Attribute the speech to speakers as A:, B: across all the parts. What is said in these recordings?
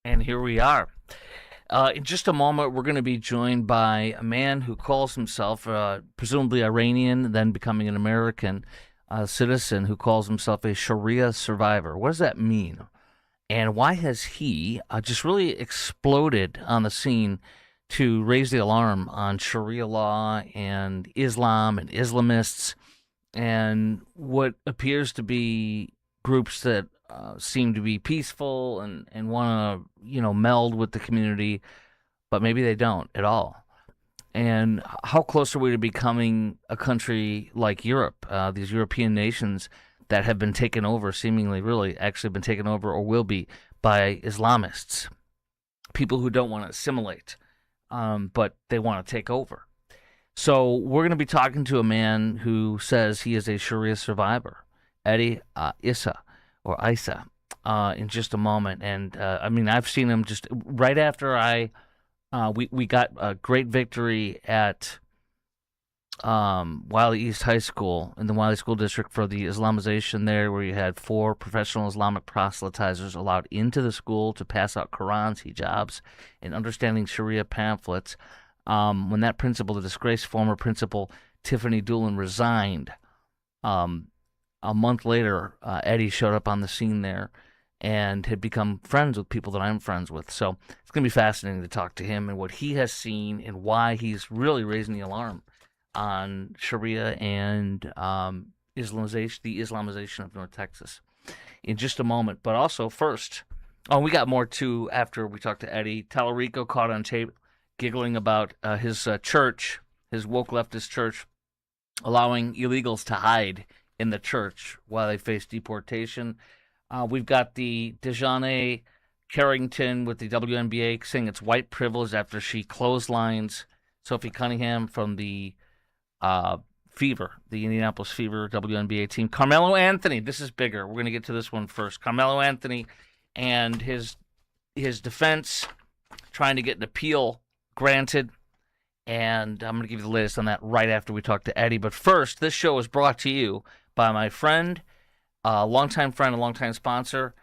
A: And here we are. In just a moment, we're going to be joined by a man who calls himself, presumably Iranian, then becoming an American citizen, who calls himself a Sharia survivor. What does that mean? And why has he just really exploded on the scene to raise the alarm on Sharia law and Islam and Islamists and what appears to be groups that seem to be peaceful and want to meld with the community, but maybe they don't at all. And how close are we to becoming a country like Europe? These European nations that have been taken over, seemingly, really, actually been taken over or will be by Islamists, people who don't want to assimilate, but they want to take over. So we're going to be talking to a man who says he is a Sharia survivor, Eddie Issa or Isa, in just a moment. And I mean, I've seen him just right after we got a great victory at Wiley East High School in the Wiley School District for the Islamization there, where you had 4 professional Islamic proselytizers allowed into the school to pass out Qurans, hijabs, and understanding Sharia pamphlets. When that principal, the disgraced former principal Tiffany Doolin, resigned, a month later, Eddie showed up on the scene there and had become friends with people that I'm friends with. So it's going to be fascinating to talk to him and what he has seen and why he's really raising the alarm on Sharia and Islamization, the Islamization of North Texas, in just a moment. But also, first, we got more too after we talked to Eddie. Tallarico caught on tape giggling about his church, his woke leftist church, allowing illegals to hide in the church while they face deportation. We've got the Dejanay Carrington with the WNBA saying it's white privilege after she clotheslines Sophie Cunningham from the Fever, the Indianapolis Fever WNBA team. Carmelo Anthony, this is bigger. We're going to get to this one first. Carmelo Anthony and his defense trying to get an appeal granted. And I'm going to give you the latest on that right after we talk to Eddie. But first, this show is brought to you by my friend, longtime friend and longtime sponsor,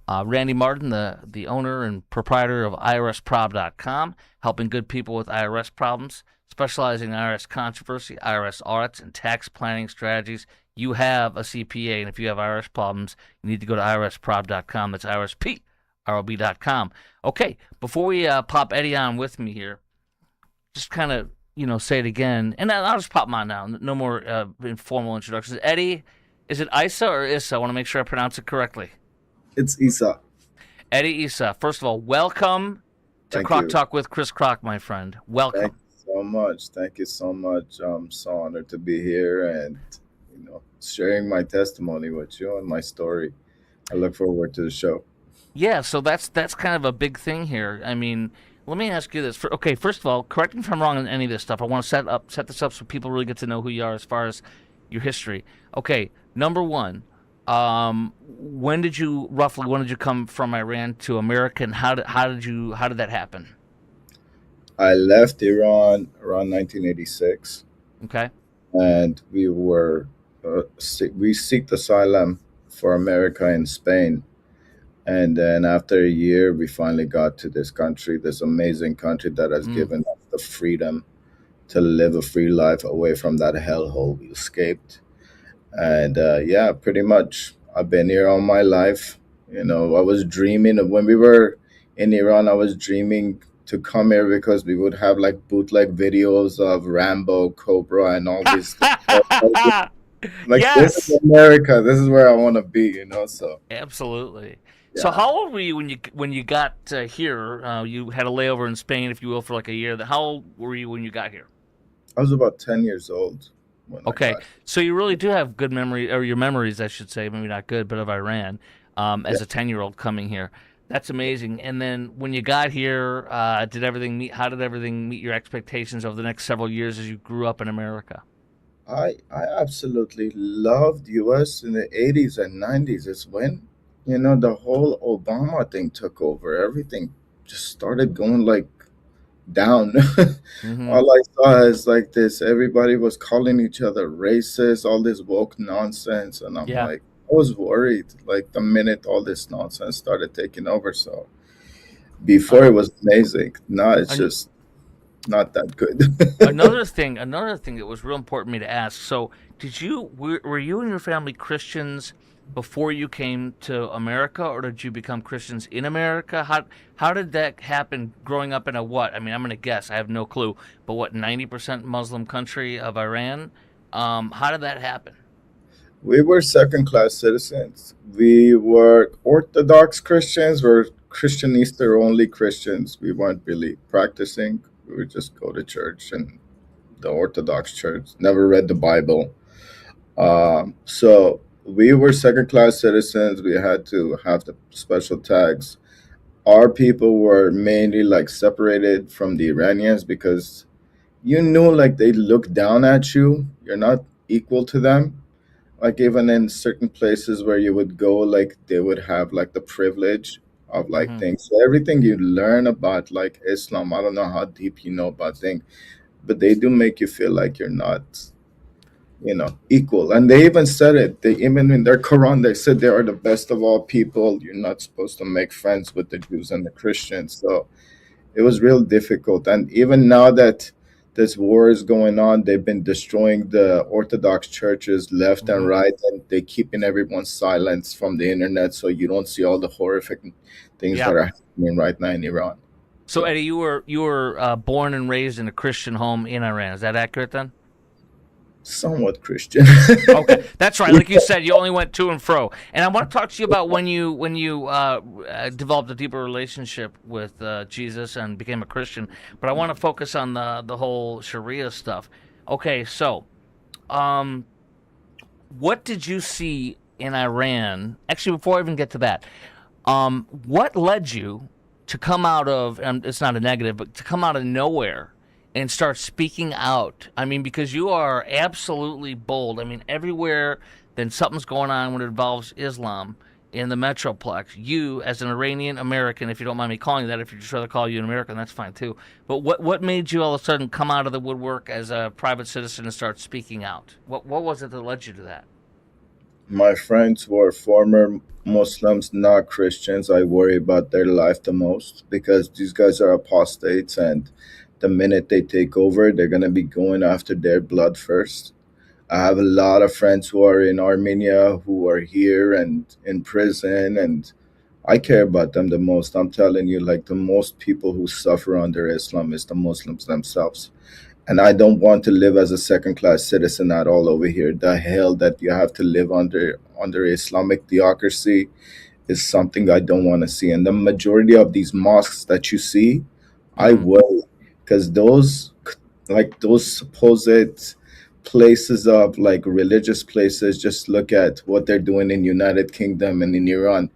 A: Randy Martin, the owner and proprietor of IRSprob.com, helping good people with IRS problems, specializing in IRS controversy, IRS audits, and tax planning strategies. You have a CPA, and if you have IRS problems, you need to go to IRSprob.com. That's IRSprob.com. Okay, before we pop Eddie on with me here, just kind of, say it again, and I'll just pop him on now. No more informal introductions. Eddie, is it Isa or Issa? I want to make sure I pronounce it correctly.
B: It's Isa.
A: Eddie Issa, first of all, welcome to
B: Thank
A: Croc
B: you.
A: Talk with Chris Croc, my friend.
B: Thank
A: Welcome.
B: you so much. Thank you so much. I'm so honored to be here and sharing my testimony with you and my story. I look forward to the show.
A: Yeah, so that's kind of a big thing here. I mean, let me ask you this. Okay, first of all, correct me if I'm wrong on any of this stuff. I want to set this up so people really get to know who you are as far as your history. Okay, number one, when did you come from Iran to America, and how did that happen?
B: I left Iran around 1986,
A: Okay.
B: and we seeked asylum for America in Spain. And then after a year, we finally got to this country, this amazing country that has
A: Mm.
B: given us the freedom to live a free life away from that hellhole we escaped. And yeah, pretty much I've been here all my life. I was dreaming of when we were in Iran, I was dreaming to come here because we would have like bootleg videos of Rambo, Cobra, and all these things. So I was like, this is
A: Yes.
B: America. This is where I want to be. So
A: Absolutely. So
B: yeah,
A: how old were you when you got here? You had a layover in Spain, if you will, for like a year. How old were you when you got here?
B: I was about 10 years old when I
A: Okay,
B: got
A: so you really do have good memory, or your memories, I should say, maybe not good, but of Iran,
B: here.
A: as a 10-year-old coming here. That's amazing. And then when you got here, how did everything meet your expectations over the next several years as you grew up in America?
B: I absolutely loved US in the 80s and 90s. It's when, the whole Obama thing took over. Everything just started going like down.
A: Hmm.
B: All I saw is like this everybody was calling each other racist, all this woke nonsense, and I'm
A: Yeah.
B: like I was worried like the minute all this nonsense started taking over. So Before
A: An-
B: it was amazing. Now it's
A: an-
B: just not that good.
A: another thing that was real important to me to ask. So, were you and your family Christians before you came to America, or did you become Christians in America? How did that happen? Growing up in a what? I mean, I'm gonna guess. I have no clue. But what, 90% Muslim country of Iran? How did that happen?
B: We were second class citizens. We were Orthodox Christians, we're Christian Easter only Christians. We weren't really practicing. We would just go to church and the Orthodox church, never read the Bible. So we were second class citizens. We had to have the special tags. Our people were mainly like separated from the Iranians because you knew like they look down at you. You're not equal to them. Like even in certain places where you would go, like they would have like the privilege of like
A: Mm-hmm.
B: things. So everything you learn about like Islam, I don't know how deep you know about things, but they do make you feel like you're not, equal. And they even said it. They even in their Quran they said they are the best of all people. You're not supposed to make friends with the Jews and the Christians. So it was real difficult. And even now that this war is going on, they've been destroying the Orthodox churches left and
A: Mm-hmm.
B: right, and they keeping everyone silence from the internet, so you don't see all the horrific things
A: Yeah.
B: that are happening right now in Iran.
A: So,
B: So
A: Eddie, you were born and raised in a Christian home in Iran. Is that accurate then?
B: somewhat Christian.
A: Okay, that's right. Like you said, you only went to and fro, and I want to talk to you about when you developed a deeper relationship with Jesus and became a Christian. But I want to focus on the whole Sharia stuff. Okay, so um, what did you see in Iran? Actually, before I even get to that, what led you to come out of, and it's not a negative, but to come out of nowhere and start speaking out? I mean, because you are absolutely bold. I mean, everywhere then something's going on when it involves Islam in the Metroplex. You, as an Iranian American, if you don't mind me calling you that, if you just rather call you an American, that's fine too. But what made you all of a sudden come out of the woodwork as a private citizen and start speaking out? What was it that led you to that?
B: My friends who are former Muslims, not Christians, I worry about their life the most because these guys are apostates, and the minute they take over, they're going to be going after their blood first. I have a lot of friends who are in Armenia who are here and in prison, and I care about them the most. I'm telling you, like the most people who suffer under Islam is the Muslims themselves. And I don't want to live as a second class citizen at all over here. The hell that you have to live under Islamic theocracy is something I don't want to see. And the majority of these mosques that you see, I
A: Mm-hmm.
B: worry because those supposed places of like religious places, just look at what they're doing in United Kingdom and in Iran.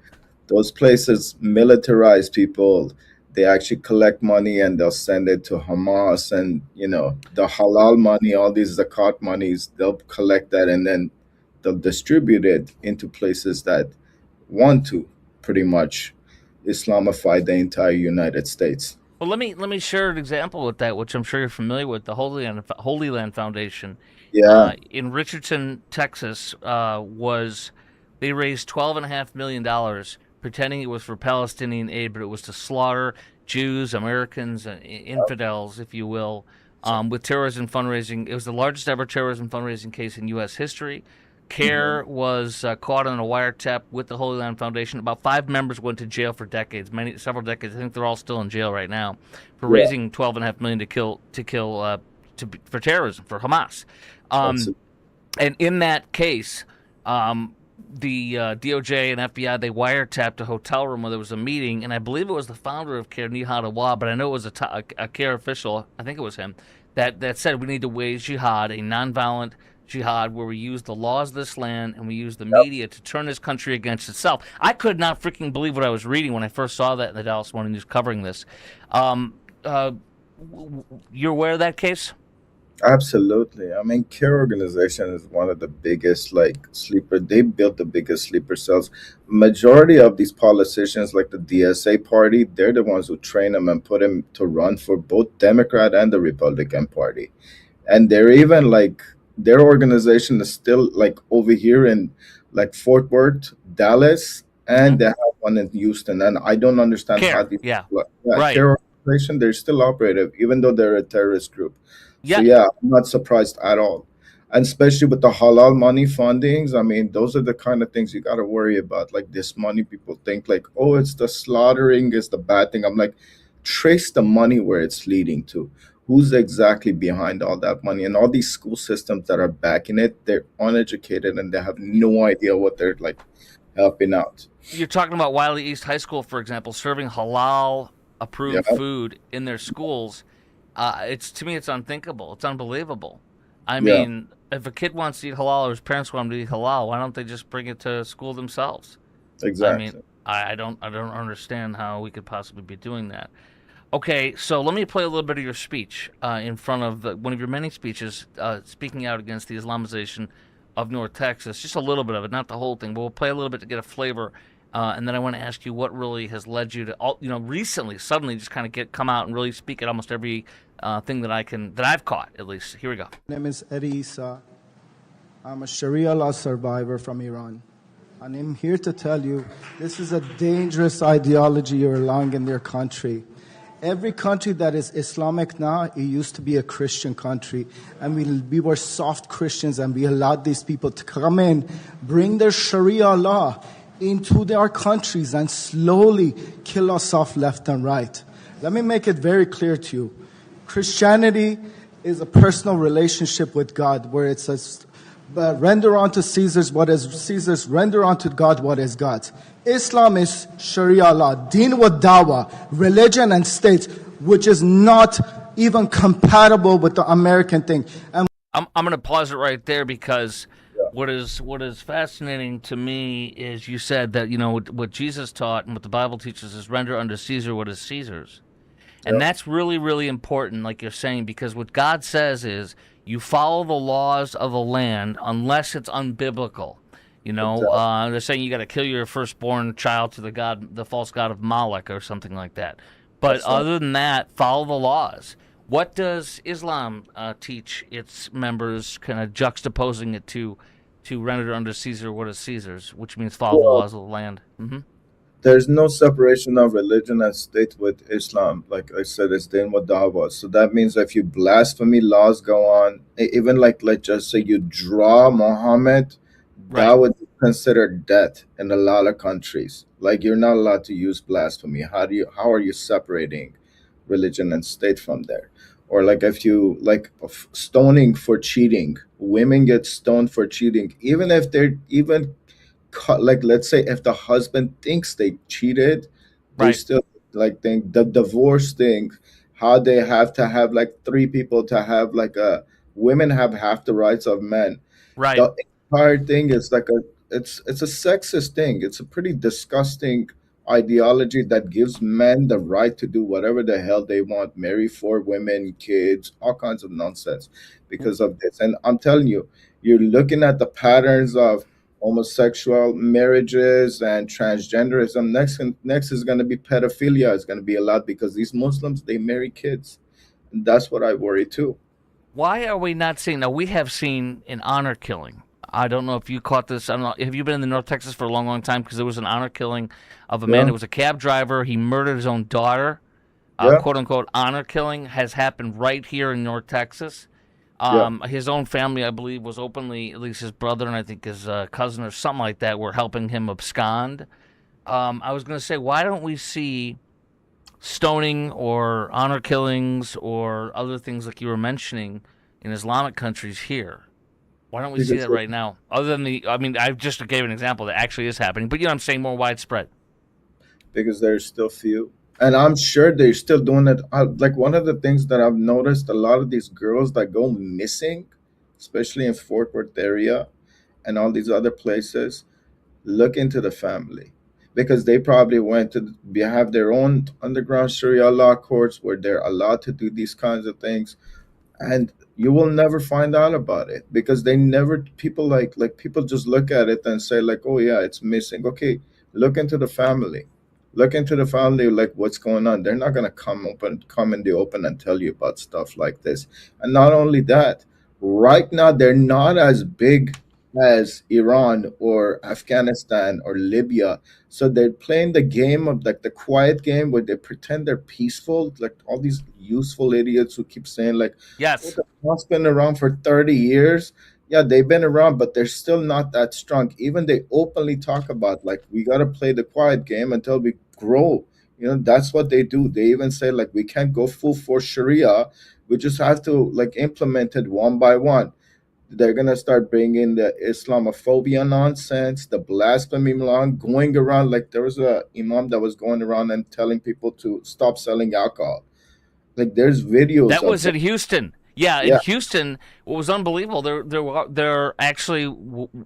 B: Those places militarize people. They actually collect money and they'll send it to Hamas, and the halal money, all these zakat monies, they'll collect that and then they'll distribute it into places that want to pretty much Islamify the entire United States.
A: Well, let me share an example with that, which I'm sure you're familiar with. The Holy Land Foundation
B: Yeah.
A: in Richardson, Texas, was they raised $12.5 million, pretending it was for Palestinian aid, but it was to slaughter Jews, Americans, and infidels, if you will, with terrorism fundraising. It was the largest ever terrorism fundraising case in U.S. history.
B: Mhm.
A: CARE was caught on a wiretap with the Holy Land Foundation. About five members went to jail for decades, several decades. I think they're all still in jail right now for
B: Yeah.
A: raising $12.5 million for terrorism for Hamas. Um,
B: Absolutely.
A: and in that case, the DOJ and FBI they wiretapped a hotel room where there was a meeting, and I believe it was the founder of CARE, Nihad Awad, but I know it was a CARE official. I think it was him that said we need to wage jihad, a nonviolent jihad, where we use the laws of this land and we use the media to turn this country against itself. I could not freaking believe what I was reading when I first saw that in the Dallas Morning News covering this. Um, uh, you're aware of that case?
B: Absolutely. I mean, care organization is one of the biggest like sleeper. They built the biggest sleeper cells. Majority of these politicians, like the DSA party, they're the ones who train them and put them to run for both Democrat and the Republican Party. And they're even like their organization is still like over here in like Fort Worth, Dallas.
A: Mm-hmm.
B: and they have one in Houston. And I don't understand how
A: Care.
B: these
A: Yeah.
B: yeah,
A: Right.
B: care organization, they're still operative, even though they're a terrorist group. So
A: Yeah.
B: yeah, I'm not surprised at all. And especially with the halal money fundings, I mean, those are the kind of things you got to worry about. Like this money, people think like, oh, it's the slaughtering is the bad thing. I'm like, trace the money where it's leading to. Who's exactly behind all that money? And all these school systems that are backing it, they're uneducated and they have no idea what they're like helping out.
A: You're talking about Wiley East High School, for example, serving halal
B: Yeah,
A: approved food in their schools. It's to me, it's unthinkable. It's unbelievable. I
B: yeah,
A: mean, if a kid wants to eat halal or his parents want him to eat halal, why don't they just bring it to school themselves? I mean,
B: exactly.
A: I don't understand how we could possibly be doing that. Okay, so let me play a little bit of your speech in front of one of your many speeches speaking out against the Islamization of North Texas. Just a little bit of it, not the whole thing, but we'll play a little bit to get a flavor. And then I want to ask you what really has led you to, recently, suddenly, just kind of come out and really speak at almost every thing that I've caught at least. Here we go.
C: My name is Eddie Issa. I'm a Sharia law survivor from Iran. And I'm here to tell you this is a dangerous ideology you're allowing in their country. Every country that is Islamic now, it used to be a Christian country. And we were soft Christians and we allowed these people to come in, bring their Sharia law into their countries and slowly kill us off left and right. Let me make it very clear to you. Christianity is a personal relationship with God where it says, render unto Caesar's what is Caesar's, render unto God what is God's. Islam is Sharia law, deen wa dawa, religion and state, which is not even compatible with the American thing. And
A: I'm going to pause it right there because
B: Yeah,
A: what is fascinating to me is you said that what Jesus taught and what the Bible teaches is render unto Caesar what is Caesar's. And
B: yeah,
A: that's really, really important, like you're saying, because what God says is you follow the laws of the land unless it's unbiblical.
B: exactly.
A: They're saying you got to kill your firstborn child to the false god of Moloch or something like that. But
B: That's
A: other than that, follow the laws. What does Islam teach its members, kind of juxtaposing it to render unto Caesar what is Caesar's, which means follow the
B: well,
A: laws of the land?
B: there's no separation of religion and state with Islam. Like I said, it's din wa dawa. So that means if you blasphemy, laws go on. Even like let's just say you draw Muhammad, that
A: Right,
B: would be considered death in a lot of countries. Like you're not allowed to use blasphemy. How are you separating religion and state from there? Or like if you like stoning for cheating, women get stoned for cheating, even if they're even like let's say if the husband thinks they cheated, they
A: right,
B: still like think the divorce thing, how they have to have like three people to have like a women have half the rights of men.
A: right.
B: The entire thing is like a it's a sexist thing. It's a pretty disgusting ideology that gives men the right to do whatever the hell they want, marry four women, kids, all kinds of nonsense because of this. And I'm telling you, you're looking at the patterns of homosexual marriages and transgenderism. Next is going to be pedophilia. It's going to be a lot because these Muslims they marry kids, and that's what I worry too.
A: Why are we not seeing? Now, we have seen an honor killing. I don't know if you caught this. I don't know. Have you been in the North Texas for a long, long time? Because there was an honor killing of a man
B: Yeah,
A: who was a cab driver. He murdered his own daughter.
B: yeah,
A: Quote unquote honor killing has happened right here in North Texas.
B: yeah.
A: His own family, I believe, was openly, at least his brother and I think his cousin or something like that, were helping him abscond. I was going to say, why don't we see stoning or honor killings or other things like you were mentioning in Islamic countries here? Why don't we see
B: Because
A: that right now? Other than I mean, I just gave an example that actually is happening, but I'm saying more widespread.
B: because there's still few, and I'm sure they're still doing it. Like one of the things that I've noticed, a lot of these girls that go missing, especially in Fort Worth area and all these other places, look into the family because they probably went to have their own underground Sharia law courts where they're allowed to do these kinds of things, and you will never find out about it because they never people like people just look at it and say like, oh yeah, it's missing. Okay, look into the family, look into the family, like what's going on. They're not going to come in the open and tell you about stuff like this. And not only that, right now they're not as big as Iran or Afghanistan or Libya. So they're playing the game of like the quiet game where they pretend they're peaceful, like all these useful idiots who keep saying like, "Oh,
A: Yes.
B: the Hamas been around for 30 years." Yeah, they've been around, but they're still not that strong. Even they openly talk about like we gotta play the quiet game until we grow. That's what they do. They even say like we can't go full force Sharia. We just have to like implement it one by one. They're gonna start bringing the Islamophobia nonsense, the blasphemy law, going around like there was a imam that was going around and telling people to stop selling alcohol. Like there's videos
A: That
B: of
A: was
B: him.
A: in Houston. Yeah, in
B: Yeah,
A: Houston, what was unbelievable, there actually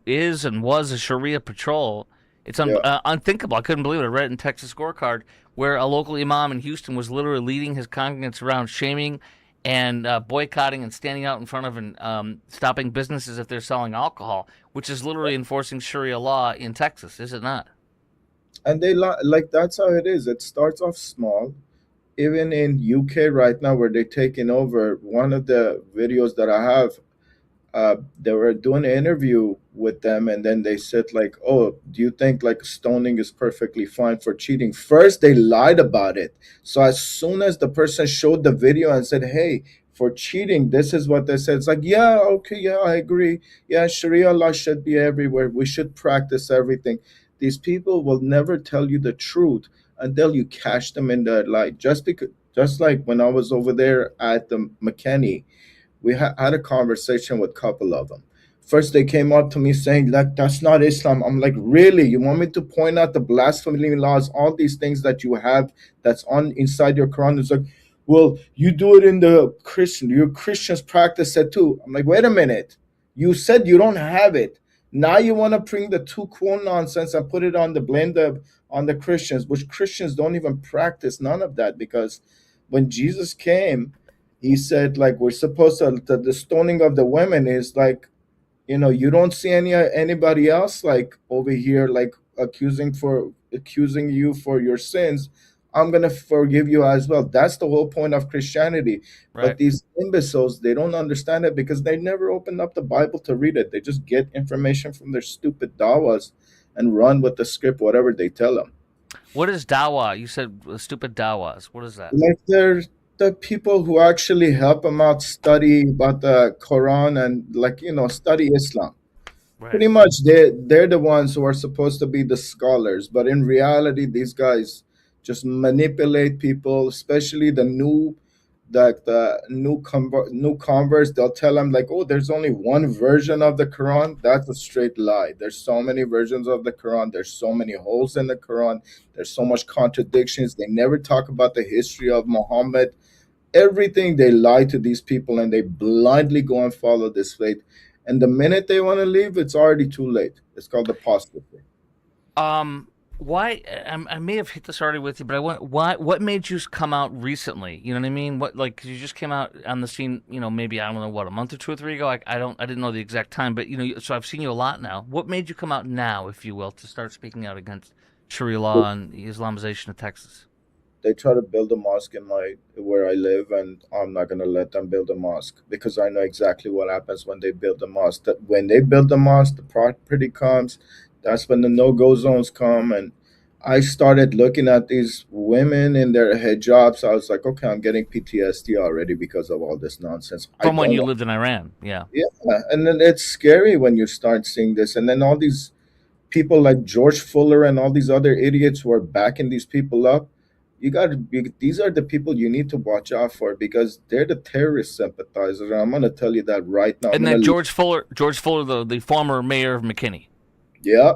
A: is and was a Sharia patrol. It's
B: yeah.
A: unthinkable. I couldn't believe it. I read it in Texas Scorecard where a local imam in Houston was literally leading his congregants around shaming and boycotting and standing out in front of and stopping businesses if they're selling alcohol, which is literally enforcing Sharia law in Texas, is it not?
B: And like that's how it is. It starts off small. Even in UK right now, where they're taking over, one of the videos that I have, they were doing an interview with them, and then they said like, "Oh, do you think like stoning is perfectly fine for cheating?" First they lied about it. So as soon as the person showed the video and said, "Hey, for cheating this is what they said," it's like, "Yeah, okay, yeah, I agree. Yeah, Sharia law should be everywhere. We should practice everything." These people will never tell you the truth until you catch them in the lie. Just like when I was over there at the McKinney, we had a conversation with a couple of them. First, they came up to me saying, like, that's not Islam. I'm like, really? You want me to point out the blasphemy laws, all these things that you have that's on inside your Quran? It's like, well, you do it in the your Christians practice it too. I'm like, wait a minute. You said you don't have it. Now you want to bring the two quote nonsense and put it on the blame on the Christians, which Christians don't even practice none of that because when Jesus came, he said like we're supposed to the stoning of the women is like, you don't see anybody else like over here like accusing you for your sins. I'm gonna forgive you as well. That's the whole point of Christianity. But
A: Right.
B: these imbeciles, they don't understand it because they never opened up the Bible to read it. They just get information from their stupid dawas and run with the script whatever they tell them.
A: What is dawa? You said stupid dawas. What is that?
B: Like they're the people who actually help them out study about the Quran and like study Islam.
A: Right.
B: Pretty much they're the ones who are supposed to be the scholars, but in reality these guys just manipulate people, especially the new converts. They'll tell them like, oh, there's only one version of the Quran. That's a straight lie. There's so many versions of the Quran. There's so many holes in the Quran. There's so much contradictions. They never talk about the history of Muhammad. Everything they lie to these people and they blindly go and follow this faith. And the minute they want to leave, it's already too late. It's called apostasy.
A: Um, why? I may have hit this already with you, but I want why? What made you come out recently? You know what I mean? What like 'cause you just came out on the scene? Maybe I don't know what a month or two or three ago. I didn't know the exact time, but so I've seen you a lot now. What made you come out now, if you will, to start speaking out against Sharia law and the Islamization of Texas?
B: They try to build a mosque in my where I live, and I'm not gonna let them build a mosque because I know exactly what happens when they build a mosque. That when they build a mosque, the property comes. That's when the no-go zones come, and I started looking at these women in their hijabs. I was like, okay, I'm getting PTSD already because of all this nonsense. I
A: From when
B: don't
A: you
B: want.
A: lived in Iran, yeah.
B: Yeah, and then it's scary when you start seeing this, and then all these people like George Fuller and all these other idiots who are backing these people up. These are the people you need to watch out for because they're the terrorist sympathizers. And I'm gonna tell you that right now. I'm
A: And
B: gonna
A: then George Fuller, the former mayor of McKinney.
B: Yeah,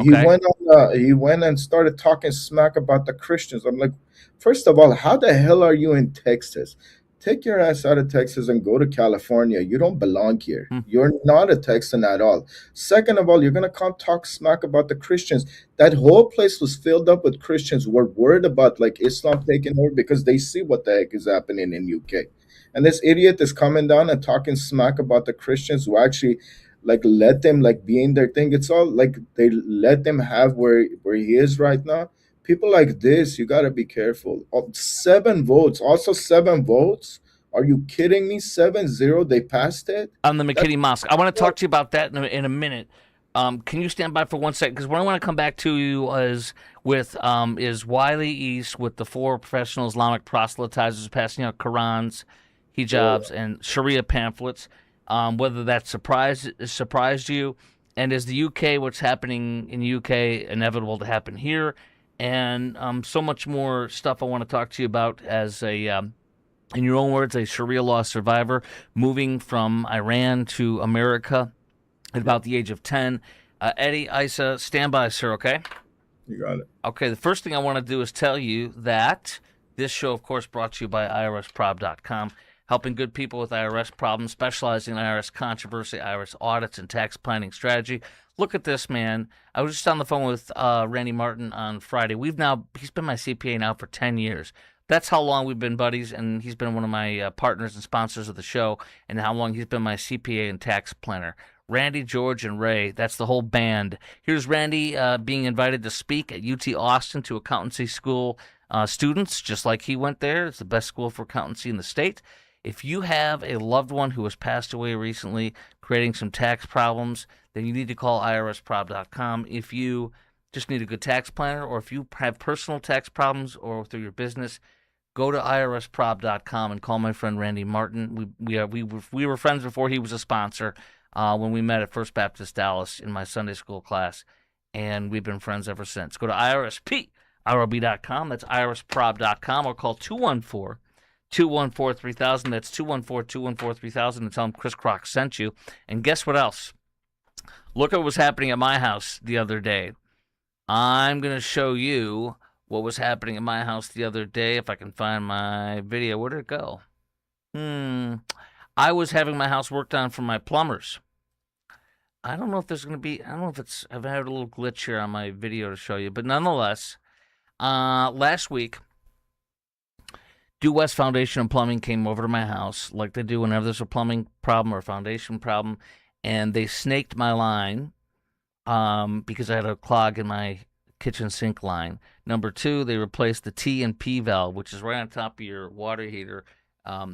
B: he
A: Okay.
B: went on. He went and started talking smack about the Christians. I'm like, first of all, how the hell are you in Texas? Take your ass out of Texas and go to California. You don't belong here.
A: Hmm.
B: You're not a Texan at all. Second of all, you're gonna come talk smack about the Christians. That whole place was filled up with Christians who were worried about like Islam taking over because they see what the heck is happening in UK. And this idiot is coming down and talking smack about the Christians who actually like let them like be in their thing. It's all like they let them have where he is right now. People like this, you gotta be careful. 7 votes, also 7 votes Are you kidding me? 7-0, they passed it?
A: On the
B: That's
A: McKinney Mosque. I want to talk to you about that in a minute. Can you stand by for 1 second? Because what I want to come back to you is Wiley East with the 4 professional Islamic proselytizers passing out Qurans, hijabs, and Sharia pamphlets. Whether that surprised you, and is the UK, what's happening in the UK inevitable to happen here, and so much more stuff I want to talk to you about as in your own words, a Sharia law survivor moving from Iran to America at about the age of 10. Eddie, Isa, stand by, sir, okay?
B: you got it.
A: Okay, the first thing I want to do is tell you that this show, of course, brought to you by IRSprob.com, helping good people with IRS problems, specializing in IRS controversy, IRS audits, and tax planning strategy. Look at this, man. I was just on the phone with Randy Martin on Friday. He's been my CPA now for 10 years. That's how long we've been buddies, and he's been one of my partners and sponsors of the show, and how long he's been my CPA and tax planner. Randy, George, and Ray, that's the whole band. Here's Randy being invited to speak at UT Austin to accountancy school students, just like he went there. It's the best school for accountancy in the state. If you have a loved one who has passed away recently, creating some tax problems, then you need to call IRSprob.com. If you just need a good tax planner, or if you have personal tax problems or through your business, go to IRSprob.com and call my friend Randy Martin. We were friends before he was a sponsor when we met at First Baptist Dallas in my Sunday school class, and we've been friends ever since. Go to IRSprob.com. That's IRSprob.com, or call 214-214-3000. That's 214-214-3000, and tell them Chris Croc sent you. And guess what else? Look at what was happening at my house the other day. I'm going to show you what was happening at my house the other day, if I can find my video. Where did it go? I was having my house worked on from my plumbers. I don't know if I've had a little glitch here on my video to show you, but nonetheless, last week, Due West Foundation and Plumbing came over to my house, like they do whenever there's a plumbing problem or a foundation problem, and they snaked my line because I had a clog in my kitchen sink line. Number 2, they replaced the T and P valve, which is right on top of your water heater.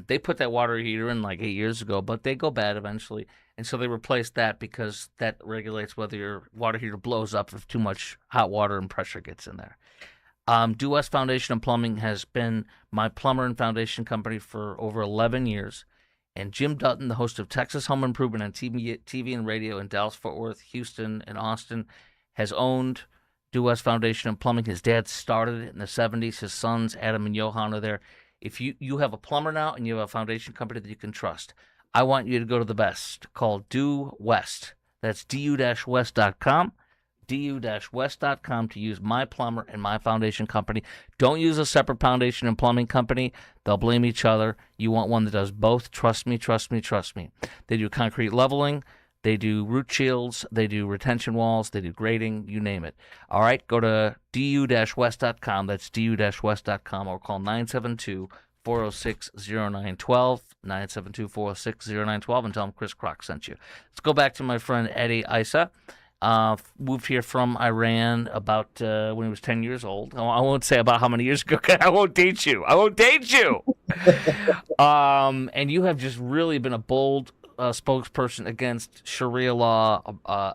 A: They put that water heater in like 8 years ago, but they go bad eventually. And so they replaced that because that regulates whether your water heater blows up if too much hot water and pressure gets in there. Due West Foundation and Plumbing has been my plumber and foundation company for over 11 years. And Jim Dutton, the host of Texas Home Improvement on TV and radio in Dallas, Fort Worth, Houston, and Austin, has owned Due West Foundation and Plumbing. His dad started it in the 70s. His sons, Adam and Johan, are there. If you have a plumber now and you have a foundation company that you can trust, I want you to go to the best. Call Due West. That's du-west.com. du-west.com to use my plumber and my foundation company. Don't use a separate foundation and plumbing company. They'll blame each other. You want one that does both. Trust me, trust me, trust me. They do concrete leveling. They do root shields. They do retention walls. They do grading. You name it. All right, go to du-west.com. That's du-west.com, or call 972-406-0912, 972-406-0912, and tell them Chris Croc sent you. Let's go back to my friend Eddie Isa. Moved here from Iran about when he was 10 years old. I won't say about how many years ago. I won't date you. And you have just really been a bold spokesperson against Sharia law,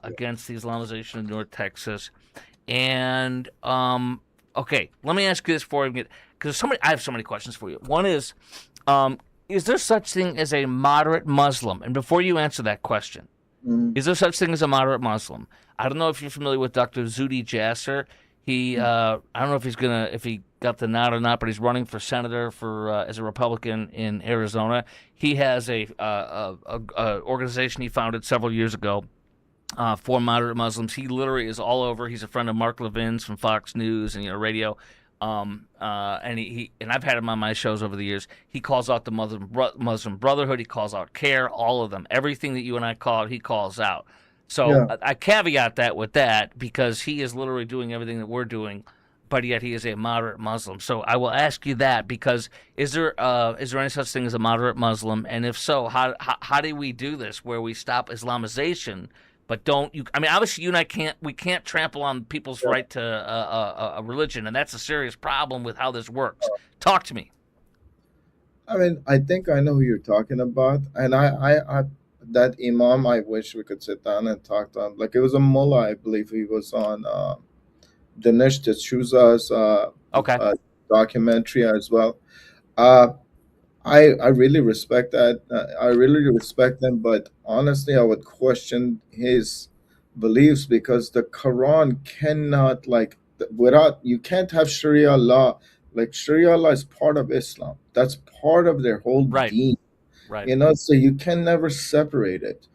A: against the Islamization of North Texas. And, okay, let me ask you this before we get, because I have so many questions for you. One is there such thing as a moderate Muslim? And before you answer that question, is there such thing as a moderate Muslim? I don't know if you're familiar with Dr. Zuhdi Jasser. I don't know if he got the nod or not, but he's running for senator as a Republican in Arizona. He has a organization he founded several years ago for moderate Muslims. He literally is all over. He's a friend of Mark Levin's from Fox News and radio. And I've had him on my shows over the years. He calls out the Muslim Brotherhood. He calls out CARE, all of them. Everything that you and I call out, he calls out. So yeah. I caveat that with that because he is literally doing everything that we're doing, but yet he is a moderate Muslim. So I will ask you that because is there any such thing as a moderate Muslim? And if so, how do we do this where we stop Islamization? But obviously you and I can't trample on people's right to a religion, and that's a serious problem with how this works. Talk to me.
B: I mean, I think I know who you're talking about, and I that imam, I wish we could sit down and talk to him. Like it was a mullah, I believe he was on Dinesh D'Souza's
A: Okay.
B: uh, documentary as well. Uh, I really respect that. I really respect him, but honestly, I would question his beliefs because the Quran cannot without you can't have Sharia law. Like Sharia law is part of Islam. That's part of their whole
A: Right.
B: deen.
A: Right.
B: You know, so you can never separate it.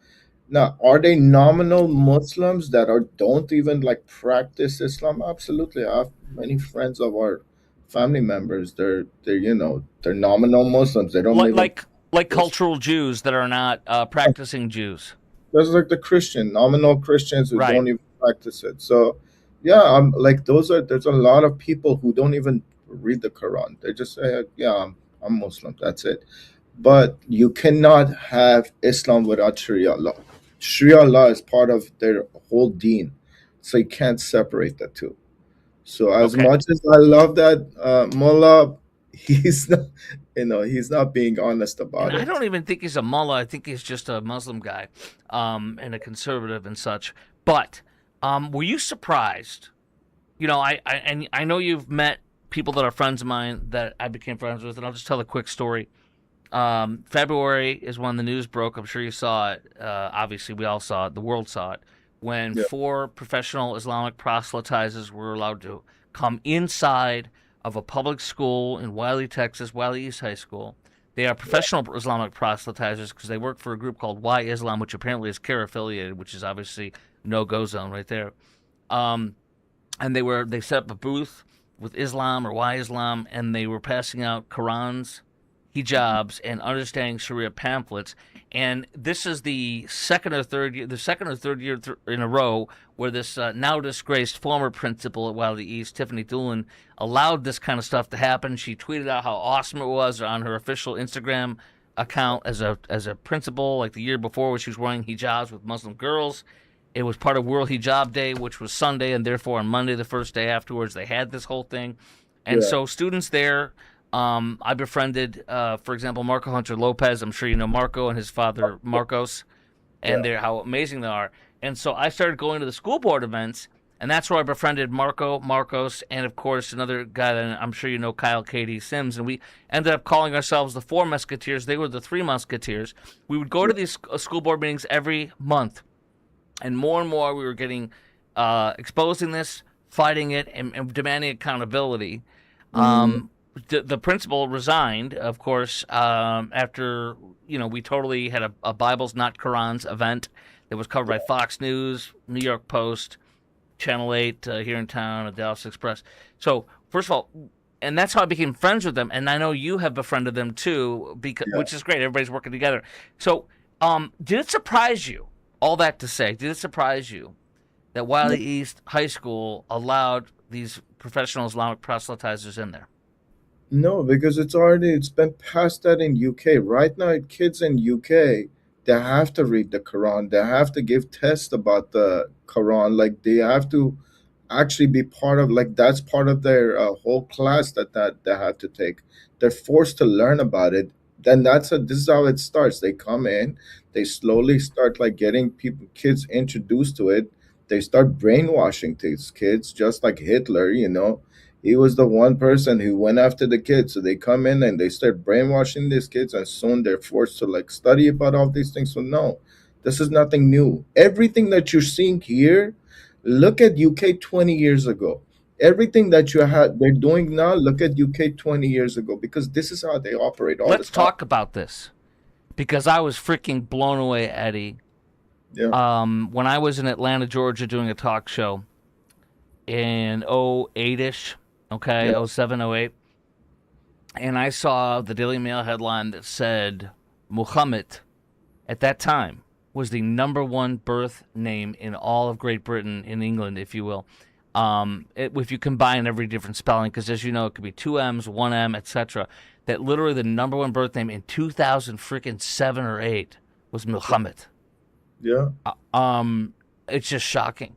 B: Now, are they nominal Muslims that are don't even like practice Islam? Absolutely. I have many friends of our family members. They're they're nominal Muslims. They don't
A: Like
B: even
A: like like
B: practice.
A: cultural Jews that are not practicing Jews.
B: There's like the Christian nominal Christians who
A: Right.
B: don't even practice it. So yeah, I'm like there's a lot of people who don't even read the Quran. They just say, yeah, I'm Muslim. That's it. But you cannot have Islam without Sharia law. Sharia law is part of their whole deen, so you can't separate the two. So as
A: Okay.
B: much as I love that mullah, he's not, he's not being honest
A: And
B: about
A: I
B: it.
A: don't even think he's a mullah. I think he's just a Muslim guy, and a conservative and such. But were you surprised? You know, and I know you've met people that are friends of mine that I became friends with, and I'll just tell a quick story. February is when the news broke. I'm sure you saw it. Obviously, we all saw it. The world saw it when
B: Yeah,
A: four professional Islamic proselytizers were allowed to come inside of a public school in Wiley, Texas, Wiley East High School. They are
B: yeah,
A: professional Islamic proselytizers because they work for a group called Y Islam, which apparently is CARE affiliated, which is obviously no go zone right there. Um, and they set up a booth with Islam or Why Islam, and they were passing out Qurans,
B: mhm,
A: hijabs, and understanding Sharia pamphlets. And this is the second or third year in a row where this now disgraced former principal at Wiley East, Tiffany Doolin, allowed this kind of stuff to happen. She tweeted out how awesome it was on her official Instagram account as a principal, like the year before, where she was wearing hijabs with Muslim girls. It was part of World Hijab Day, which was Sunday, and therefore on Monday, the first day afterwards, they had this whole thing. And
B: yeah,
A: so students there, I befriended, for example, Marco Hunter Lopez. I'm sure you know Marco and his father Marcos, and
B: yeah,
A: they're how amazing they are. And so I started going to the school board events, and that's where I befriended Marco, Marcos, and of course another guy that I'm sure you know, Kyle Katie Sims. And we ended up calling ourselves the Four Musketeers. They were the Three Musketeers. We would go
B: yeah.
A: to these school board meetings every month, and more we were getting exposing this, fighting it, and demanding accountability.
B: Mhm,
A: The principal resigned, of course, after we totally had a Bibles not Qurans event that was covered by Fox News, New York Post, Channel 8 here in town, and Dallas Express. So first of all, and that's how I became friends with them. And I know you have befriended them too, because
B: yeah.
A: which is great. Everybody's working together. So, did it surprise you? All that to say, did it surprise you that Wiley East High School allowed these professional Islamic proselytizers in there?
B: No, because it's been past that in UK. Right now, kids in UK, they have to read the Quran. They have to give tests about the Quran. Like they have to actually be part of, like that's part of their whole class that they have to take. They're forced to learn about it. Then this is how it starts. They come in, they slowly start like getting kids introduced to it. They start brainwashing these kids, just like Hitler. He was the one person who went after the kids. So they come in and they start brainwashing these kids, and soon they're forced to like study about all these things. So no, this is nothing new. Everything that you're seeing here, look at UK 20 years ago. Everything that they're doing now, look at UK 20 years ago, because this is how they operate all the
A: Let's
B: time.
A: talk about this because I was freaking blown away, Eddie.
B: Yeah,
A: When I was in Atlanta, Georgia, doing a talk show in 08 ish, okay,
B: yeah,
A: oh 07, oh 08, and I saw the Daily Mail headline that said Muhammad at that time was the number one birth name in all of Great Britain, in England, if you will. If you combine every different spelling, because as you know, it could be two M's, one M, etc. That literally the number one birth name in 2000 freaking 7 or 8 was Muhammad.
B: yeah.
A: Uh, Um, it's just shocking,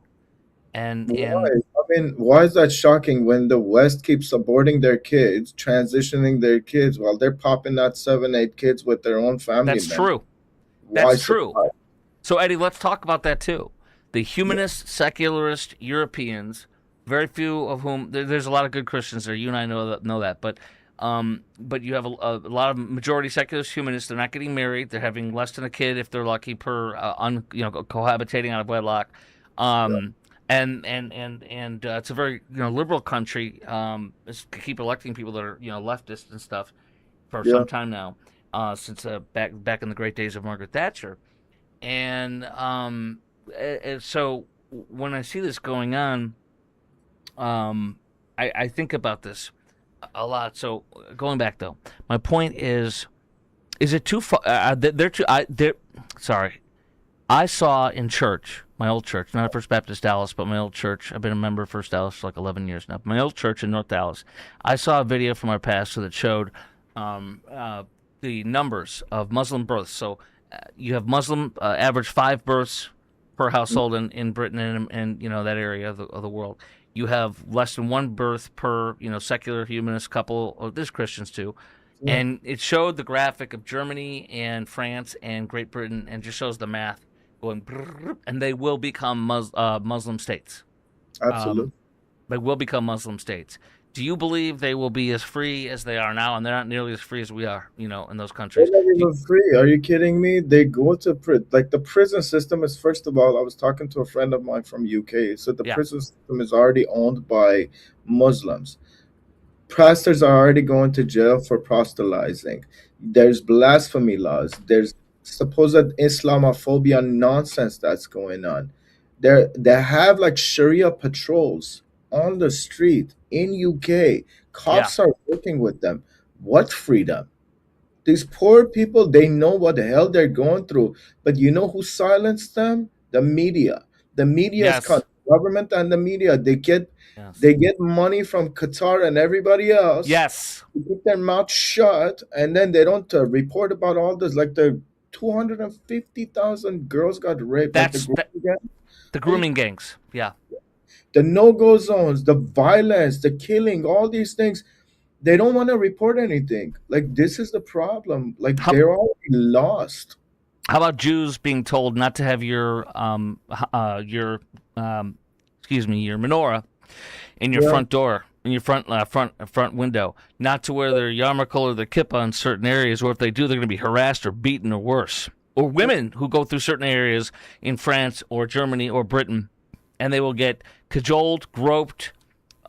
A: and
B: Why? mean, why is that shocking when the West keeps aborting their kids, transitioning their kids while they're popping out seven, eight kids with their own family
A: That's
B: members?
A: true.
B: Why
A: That's true.
B: surprise?
A: So, Eddie, let's talk about that too. The humanist, secularist Europeans, very few of whom there's a lot of good Christians there. You and I know that, but you have a lot of majority secularist humanists. They're not getting married. They're having less than a kid if they're lucky per cohabitating out of wedlock.
B: Yeah,
A: Um, and it's a very liberal country. It's to keep electing people that are leftist and stuff for
B: yeah,
A: some time now, since back in the great days of Margaret Thatcher. And so when I see this going on, I think about this a lot. So going back though, my point is it too far? They're too. They're sorry. I saw in church, my old church, not First Baptist Dallas, but my old church. I've been a member of First Dallas for like 11 years now. My old church in North Dallas. I saw a video from our pastor that showed um, uh, the numbers of Muslim births. So you have Muslim average 5 births per household in Britain and that area of the world. You have less than 1 birth per secular humanist couple. Or there's Christians too,
B: yeah.
A: and it showed the graphic of Germany and France and Great Britain, and just shows the math going, and they will become Muslim states.
B: Absolutely.
A: Um, they will become Muslim states. Do you believe they will be as free as they are now? And they're not nearly as free as we are, in those
B: They're
A: countries.
B: not
A: Do you,
B: even free. Are you kidding me? They go to like the prison system is, first of all, I was talking to a friend of mine from UK. So the
A: yeah,
B: prison system is already owned by Muslims. Pastors are already going to jail for proselytizing. There's blasphemy laws. There's supposed Islamophobia nonsense that's going on. They have like Sharia patrols on the street in UK.
A: yeah,
B: Cops are working with them. What freedom? These poor people, they know what the hell they're going through. But you know who silenced them? The media. The media is
A: yes,
B: called government, and the media.
A: yes,
B: They get money from Qatar and everybody else
A: yes.
B: to keep their mouth shut, and then they don't report about all this. Like the 250,000 girls got raped, like the
A: That's
B: group again.
A: the
B: Are you,
A: grooming gangs. Yeah,
B: the no-go zones, the violence, the killing, all these things. They don't want to report anything. Like this is the problem. Like
A: how
B: they're already lost.
A: how about Jews being told not to have your um, excuse me, your menorah in your
B: Yeah,
A: front door, in your front window, not to wear their yarmulke or their kippah in certain areas, or if they do, they're going to be harassed or beaten or worse. Or women who go through certain areas in France or Germany or Britain, and they will get cajoled, groped,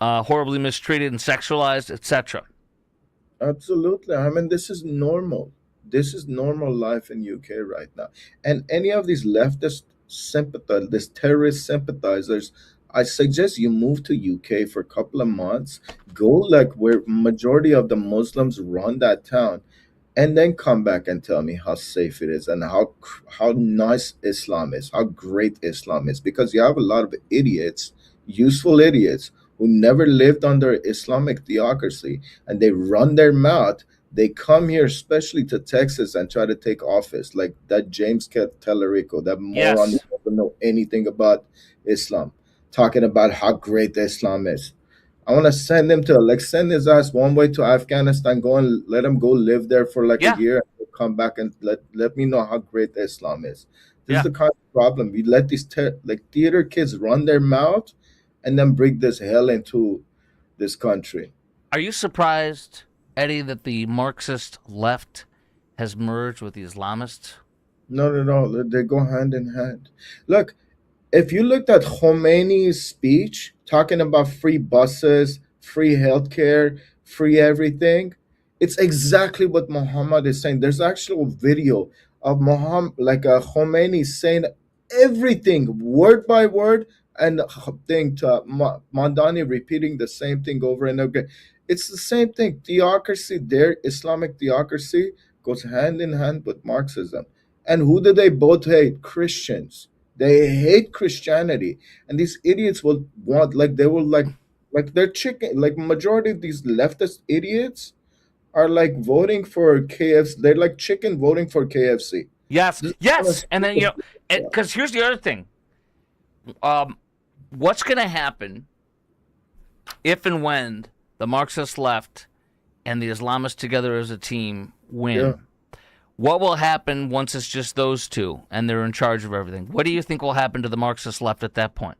A: horribly mistreated and sexualized, etc.
B: absolutely. I mean, this is normal. This is normal life in UK right now. And any of these leftist sympathizers, these terrorist sympathizers, I suggest you move to UK for a couple of months. Go like where majority of the Muslims run that town, and then come back and tell me how safe it is and how nice Islam is, how great Islam is. Because you have a lot of idiots, useful idiots, who never lived under Islamic theocracy, and they run their mouth. They come here, especially to Texas, and try to take office, like that James Tellerico, that moron who
A: Yes,
B: doesn't know anything about Islam, talking about how great Islam is. I want to send him to like send his ass one way to Afghanistan, go and let him go live there for like a
A: yeah,
B: year, and come back and let me know how great Islam is. This is
A: yeah.
B: the kind of problem we let these like theater kids run their mouth, and then bring this hell into this country.
A: Are you surprised, Eddie, that the Marxist left has merged with the Islamists?
B: No, no, no. They go hand in hand. Look, if you looked at Khomeini's speech talking about free buses, free healthcare, free everything, it's exactly what Muhammad is saying. There's actual video of Muhammad, like Khomeini saying everything word by word, and thing to Mandani repeating the same thing over and over again. It's the same thing. Theocracy, their Islamic theocracy goes hand in hand with Marxism. And who do they both hate? Christians. They hate Christianity, and these idiots will want like they will like they're chicken. Like majority of these leftist idiots are like voting for KFC. They're like chicken voting for KFC.
A: Yes,
B: This is how
A: yes. And then
B: stupid they are.
A: because here's the other thing. Um, what's going to happen? If and when the Marxist left and the Islamists together as a team
B: Yeah.
A: win, what will happen once it's just those two and they're in charge of everything? What do you think will happen to the Marxist left at that point?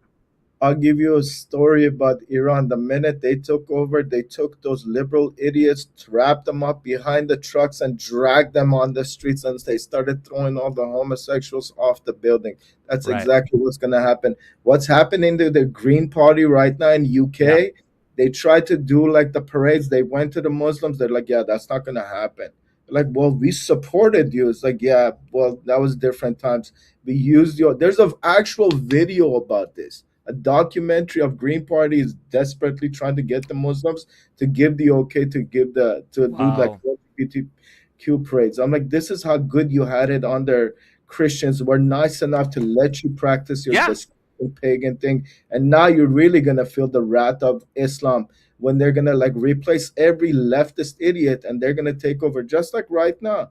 B: I'll give you a story about Iran. The minute they took over, they took those liberal idiots, trapped them up behind the trucks, and dragged them on the streets, and they started throwing all the homosexuals off the building. That's
A: Right.
B: exactly what's going to happen. What's happening to the Green Party right now in
A: Yeah.
B: UK? They tried to do like the parades. They went to the Muslims. They're like, yeah, that's not going to happen. They're like, well, we supported you. It's like, yeah, well, that was different times. We used your. There's an actual video about this, a documentary of Green Party is desperately trying to get the Muslims to give the okay to give the to do like
A: Wow.
B: LGBTQ parades. I'm like, this is how good you had it under Christians were nice enough to let you practice your
A: Yeah.
B: disgusting pagan thing, and now you're really gonna feel the wrath of Islam when they're gonna like replace every leftist idiot and they're gonna take over just like right now.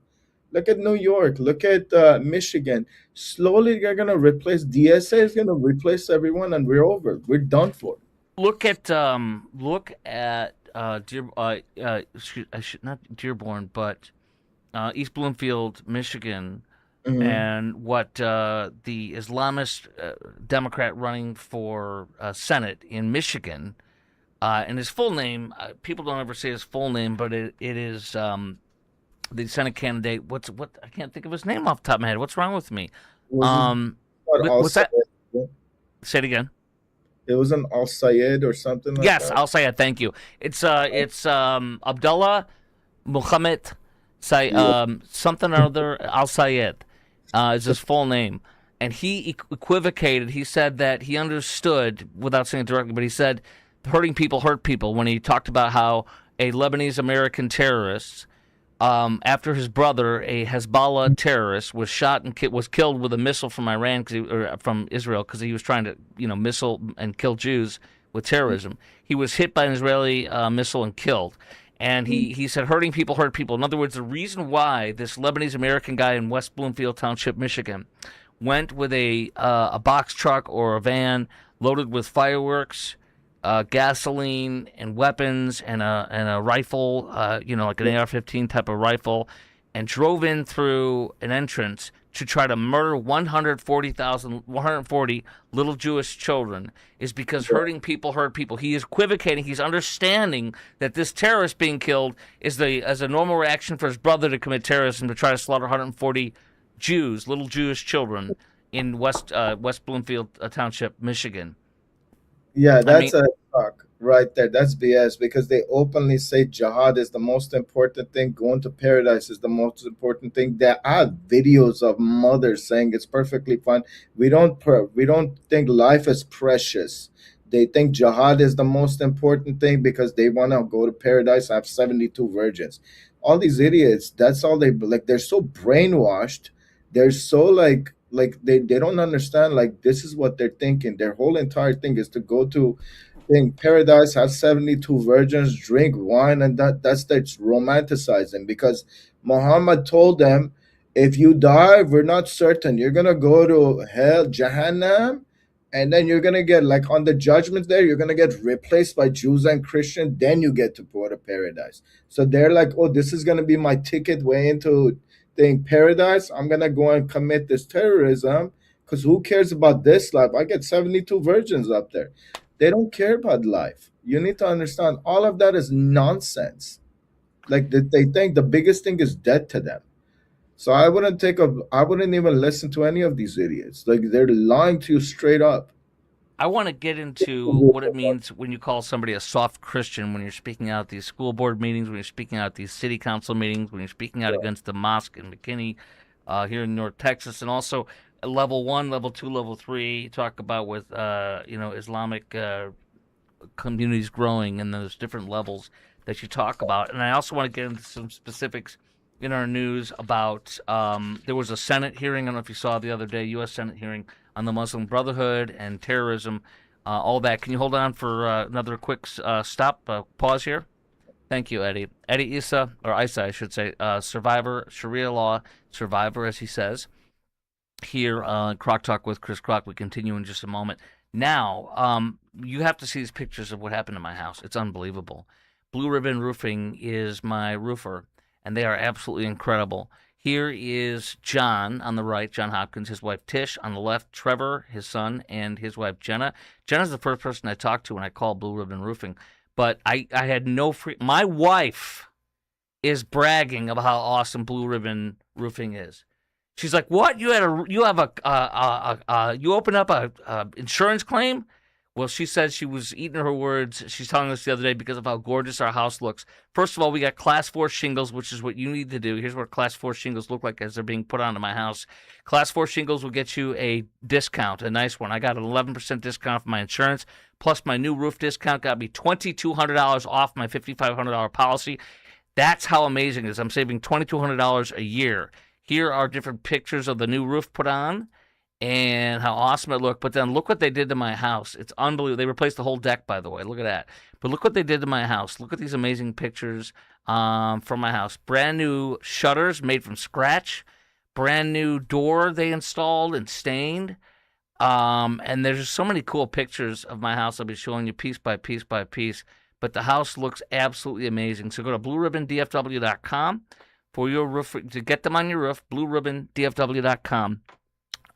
B: Look at New York. Look at Michigan. Slowly, they're gonna replace DSA is gonna replace everyone, and we're over. We're done for.
A: Look at I should not Dearborn, but East Bloomfield, Michigan,
B: Hmm.
A: and what the Islamist Democrat running for Senate in Michigan, and his full name, people don't ever say his full name, but it is the Senate candidate. What I can't think of his name off the top of my head. What's wrong with me?
B: Was it
A: Um,
B: not Al
A: what's that?
B: Sayed?
A: Say it again.
B: It was an Al Sayed or something like
A: Yes,
B: that.
A: I'll say it. Thank you. It's Abdullah Muhammad Say
B: Yeah.
A: something or other Al Sayed is his full name, and he equivocated. He said that he understood without saying it directly, but he said hurting people hurt people when he talked about how a Lebanese American terrorist, after his brother, a Hezbollah terrorist, was shot and was killed with a missile from Iran or from Israel because he was trying to missile and kill Jews with terrorism. He was hit by an Israeli missile and killed. And he said hurting people hurt people. In other words, the reason why this Lebanese American guy in West Bloomfield Township, Michigan, went with a box truck or a van loaded with fireworks, gasoline, and weapons, and a rifle, like an AR-15 type of rifle, and drove in through an entrance to try to murder 140 little Jewish children is because hurting people hurt people. He is equivocating. He's understanding that this terrorist being killed is the as a normal reaction for his brother to commit terrorism to try to slaughter 140 Jews, little Jewish children, in West Bloomfield Township, Michigan.
B: Yeah,
A: I mean,
B: that's a talk right there. That's BS because they openly say jihad is the most important thing. Going to paradise is the most important thing. There are videos of mothers saying it's perfectly fine. We don't think life is precious. They think jihad is the most important thing because they want to go to paradise, have 72 virgins. All these idiots, that's all they like. They're so brainwashed. They're so like they don't understand like this is what they're thinking. Their whole entire thing is to go to in paradise, have 72 virgins, drink wine, and that's romanticizing because Muhammad told them, if you die, we're not certain. You're gonna go to hell, Jahannam, and then you're gonna get like on the judgment there, you're gonna get replaced by Jews and Christian, then you get to go to paradise. So they're like, oh, this is gonna be my ticket way into the paradise. I'm gonna go and commit this terrorism because who cares about this life? I get 72 virgins up there. They don't care about life. You need to understand all of that is nonsense. Like they think the biggest thing is death to them. So I wouldn't even listen to any of these idiots. Like they're lying to you straight up.
A: I want to get into what it means when you call somebody a soft Christian when you're speaking out at these school board meetings, when you're speaking out at these city council meetings, when you're speaking out against the mosque in McKinney here in North Texas, and also at level one, level two, level three. You talk about with Islamic communities growing, and there's different levels that you talk about. And I also want to get into some specifics in our news about there was a Senate hearing. I don't know if you saw the other day, U.S. Senate hearing on the Muslim Brotherhood and terrorism, all that. Can you hold on for another quick pause here? Thank you, Eddie. Eddie Issa, or Isa, I should say, survivor, Sharia law survivor, as he says here, Croc Talk with Chris Croc. We continue in just a moment. Now, you have to see these pictures of what happened to my house. It's unbelievable. Blue Ribbon Roofing is my roofer, and they are absolutely incredible. Here is John on the right, John Hopkins, his wife Tish. On the left, Trevor, his son, and his wife Jenna. Jenna's the first person I talked to when I called Blue Ribbon Roofing. But I had no free. My wife is bragging about how awesome Blue Ribbon Roofing is. She's like, "What? You have you open up a insurance claim?" Well, she said she was eating her words. She's telling us the other day because of how gorgeous our house looks. First of all, we got class 4 shingles, which is what you need to do. Here's what class 4 shingles look like as they're being put onto my house. Class 4 shingles will get you a discount, a nice one. I got an 11% discount for my insurance, plus my new roof discount got me $2,200 off my $5,500 policy. That's how amazing it is. I'm saving $2,200 a year. Here are different pictures of the new roof put on and how awesome it looked. But then look what they did to my house. It's unbelievable. They replaced the whole deck, by the way. Look at that. But look what they did to my house. Look at these amazing pictures from my house. Brand new shutters made from scratch. Brand new door they installed and stained. And there's just so many cool pictures of my house I'll be showing you piece by piece by piece. But the house looks absolutely amazing. So go to blueribbondfw.com for your roof to get them on your roof. Blueribbondfw.com,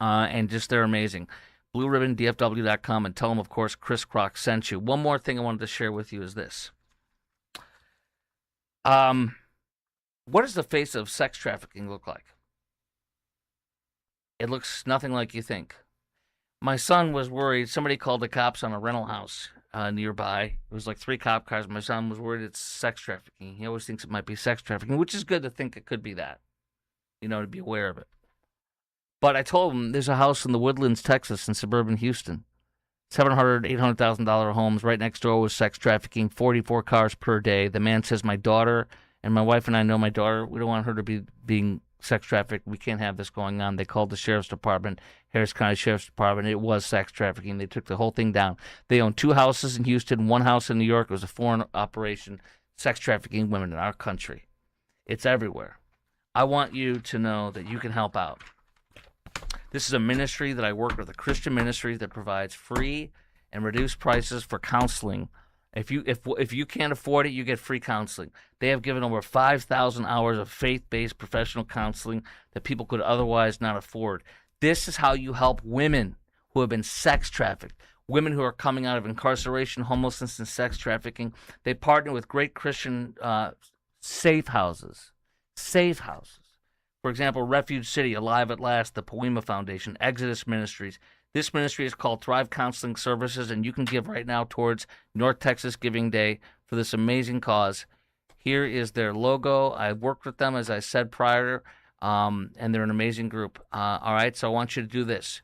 A: and just they're amazing. Blueribbondfw.com, and tell them, of course, Chris Crock sent you. One more thing I wanted to share with you is this. What does the face of sex trafficking look like? It looks nothing like you think. My son was worried. Somebody called the cops on a rental house nearby. It was like 3 cop cars. My son was worried it's sex trafficking. He always thinks it might be sex trafficking, which is good to think it could be that, to be aware of it. But I told him there's a house in the Woodlands, Texas, in suburban Houston. $700,000, $800,000 homes. Right next door was sex trafficking, 44 cars per day. The man says, my daughter and my wife and I know my daughter. We don't want her to be being sex trafficked. We can't have this going on. They called the sheriff's department, Harris County Sheriff's Department. It was sex trafficking. They took the whole thing down. They own 2 houses in Houston, 1 house in New York. It was a foreign operation, sex trafficking women in our country. It's everywhere. I want you to know that you can help out. This is a ministry that I work with, a Christian ministry that provides free and reduced prices for counseling. If you can't afford it, you get free counseling. They have given over 5,000 hours of faith-based professional counseling that people could otherwise not afford. This is how you help women who have been sex trafficked, women who are coming out of incarceration, homelessness, and sex trafficking. They partner with great Christian safe houses. Safe houses. For example, Refuge City, Alive at Last, the Poema Foundation, Exodus Ministries. This ministry is called Thrive Counseling Services, and you can give right now towards North Texas Giving Day for this amazing cause. Here is their logo. I worked with them, as I said prior, and they're an amazing group. All right, so I want you to do this.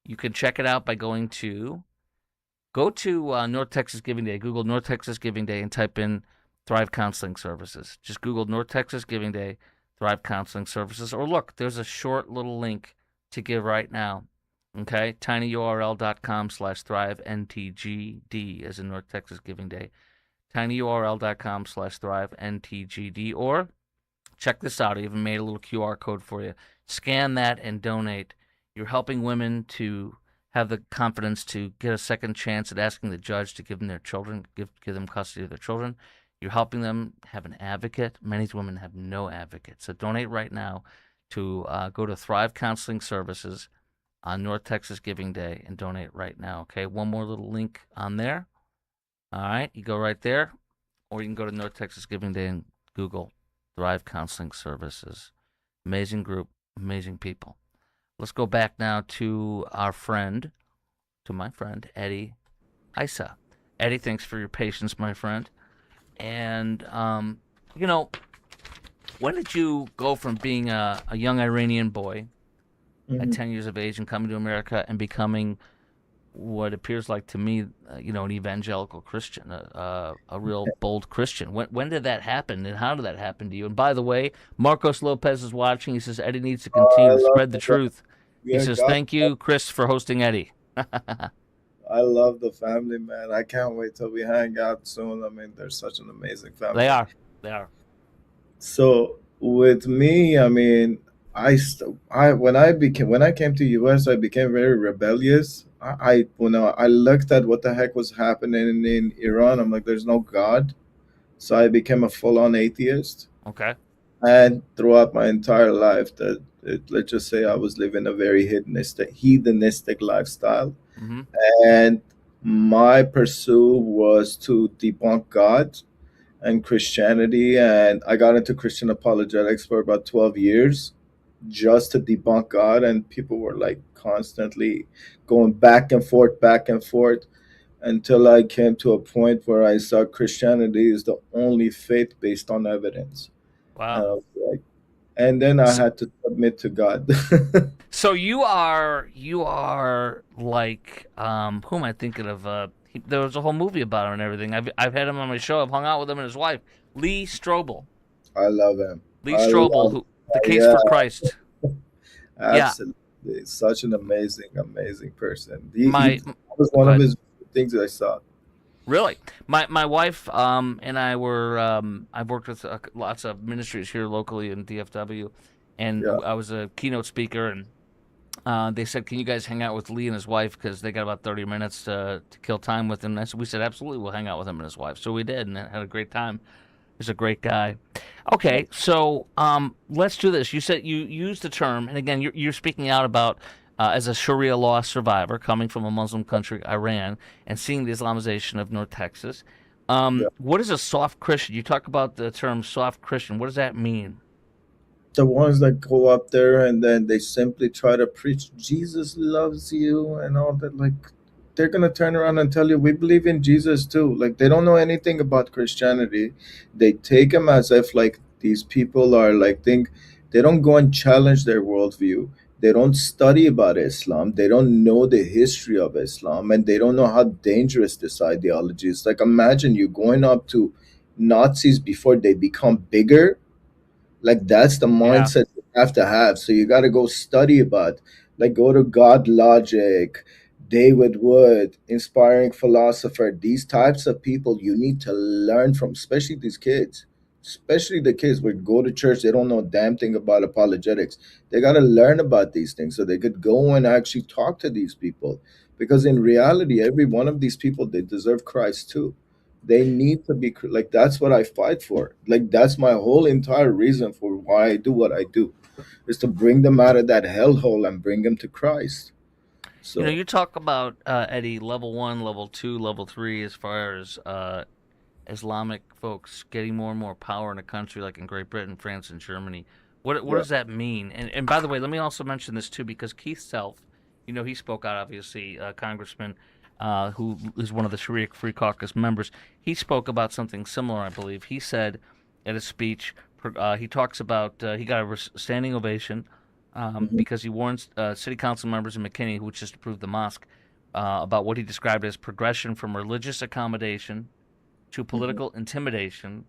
A: You can check it out by go to North Texas Giving Day. Google North Texas Giving Day and type in Thrive Counseling Services. Just Google North Texas Giving Day, Thrive Counseling Services. Or look, there's a short little link to give right now. Okay, tinyurl.com/thrive-ntgd as in North Texas Giving Day. tinyurl.com/thrive-ntgd. Or check this out. I even made a little QR code for you. Scan that and donate. You're helping women to have the confidence to get a second chance at asking the judge to give them their children, give them custody of their children. You're helping them have an advocate. Many women have no advocate. So donate right now to go to Thrive Counseling Services on North Texas Giving Day and donate right now. Okay, one more little link on there. All right, you go right there, or you can go to North Texas Giving Day and Google Thrive Counseling Services. Amazing group, amazing people. Let's go back now to my friend, Eddie Isa. Eddie, thanks for your patience, my friend. And, when did you go from being a young Iranian boy at 10 years of age and coming to America and becoming what appears like to me, an evangelical Christian, a real bold Christian? When did that happen, and how did that happen to you? And by the way, Marcos Lopez is watching. He says Eddie needs to continue to spread the truth. He says, thank you, Chris, for hosting Eddie.
B: I love the family, man. I can't wait till we hang out soon. I mean, they're such an amazing family.
A: They are.
B: So with me, I mean, when I came to US, I became very rebellious. I looked at what the heck was happening in Iran. I'm like, there's no God. So I became a full-on atheist.
A: Okay.
B: And throughout my entire life, let's just say I was living a very hedonistic lifestyle.
A: Mm-hmm.
B: And my pursuit was to debunk God and Christianity. And I got into Christian apologetics for about 12 years just to debunk God. And people were like constantly going back and forth until I came to a point where I saw Christianity is the only faith based on evidence. And
A: Wow.
B: I was like, and then I
A: So,
B: had to submit to God.
A: so you are like who am I thinking of? There was a whole movie about him and everything. I've had him on my show. I've hung out with him and his wife, Lee Strobel.
B: I love him.
A: Lee
B: I
A: Strobel,
B: love,
A: who the Case
B: yeah,
A: for Christ. Yeah,
B: absolutely. Such an amazing person.
A: my
B: That was one
A: go
B: of
A: ahead.
B: his things I saw.
A: Really, my wife and I were I've worked with lots of ministries here locally in DFW, and
B: Yeah.
A: I was a keynote speaker, and they said, "Can you guys hang out with Lee and his wife because they got about 30 minutes to kill time with him?" And we said, "Absolutely, we'll hang out with him and his wife." So we did, and had a great time. He's a great guy. Okay, so let's do this. You said you used the term, and again, you're speaking out about as a Sharia law survivor coming from a Muslim country, Iran, and seeing the Islamization of North Texas.
B: Yeah.
A: What is a soft Christian? You talk about the term soft Christian. What does that mean?
B: The ones that go up there and then they simply try to preach Jesus loves you and all that, like they're gonna turn around and tell you we believe in Jesus too. Like they don't know anything about Christianity. They take them as if like these people are like think they don't go and challenge their worldview. They don't study about Islam. They don't know the history of Islam, and they don't know how dangerous this ideology is. Like imagine you going up to Nazis before they become bigger. Like that's the
A: Yeah,
B: mindset you have to have. So you got to go study about, like go to God Logic, David Wood, inspiring philosopher. These types of people you need to learn from, especially these kids. Especially the kids would go to church, they don't know a damn thing about apologetics. They got to learn about these things so they could go and actually talk to these people. Because in reality, every one of these people, they deserve Christ too. They need to be like that's what I fight for. Like that's my whole entire reason for why I do what I do, is to bring them out of that hellhole and bring them to Christ. So
A: you talk about Eddie level one, level two, level three, as far as Islamic folks getting more and more power in a country like in Great Britain, France, and Germany. What
B: yeah.
A: does that mean? And by the way, let me also mention this too because Keith Self, he spoke out obviously, Congressman, who is one of the Sharia Free Caucus members. He spoke about something similar, I believe. He said at a speech, he talks about he got a standing ovation
B: Mhm.
A: because he warns city council members in McKinney, who just approved the mosque, about what he described as progression from religious accommodation to
B: Mhm.
A: political intimidation,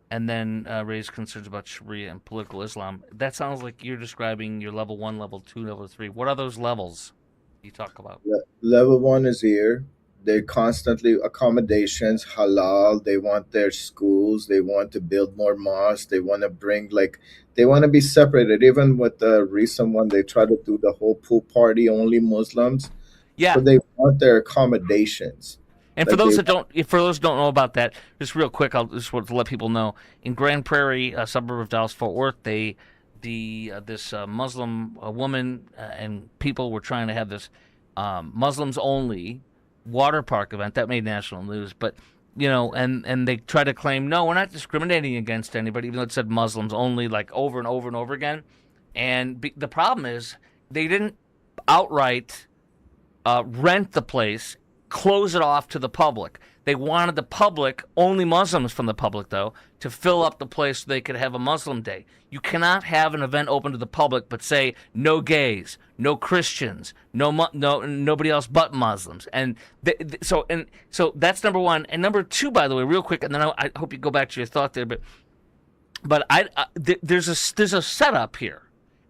A: and then raised concerns about Sharia and political Islam. That sounds like you're describing your level one, level two, level three. What are those levels you talk about?
B: Level one is here. They constantly accommodations, halal. They want their schools. They want to build more mosques. They want to bring like they want to be separated. Even with the recent one, they try to do the whole pool party only Muslims. So
A: Yeah.
B: they want their accommodations.
A: And
B: Like they
A: for those who don't know about that, just real quick, I'll just want to let people know. In Grand Prairie, a suburb of Dallas Fort Worth, the this Muslim woman and people were trying to have this Muslims only water park event that made national news. But and they try to claim no, we're not discriminating against anybody, even though it said Muslims only, like over and over and over again. And the problem is they didn't outright rent the place, close it off to the public. They wanted the public, only Muslims from the public though, to fill up the place so they could have a Muslim day. You cannot have an event open to the public but say no gays, no Christians, no nobody else but Muslims. And so that's number one. And number two, by the way, real quick, and then I hope you go back to your thought there, but there's a setup here.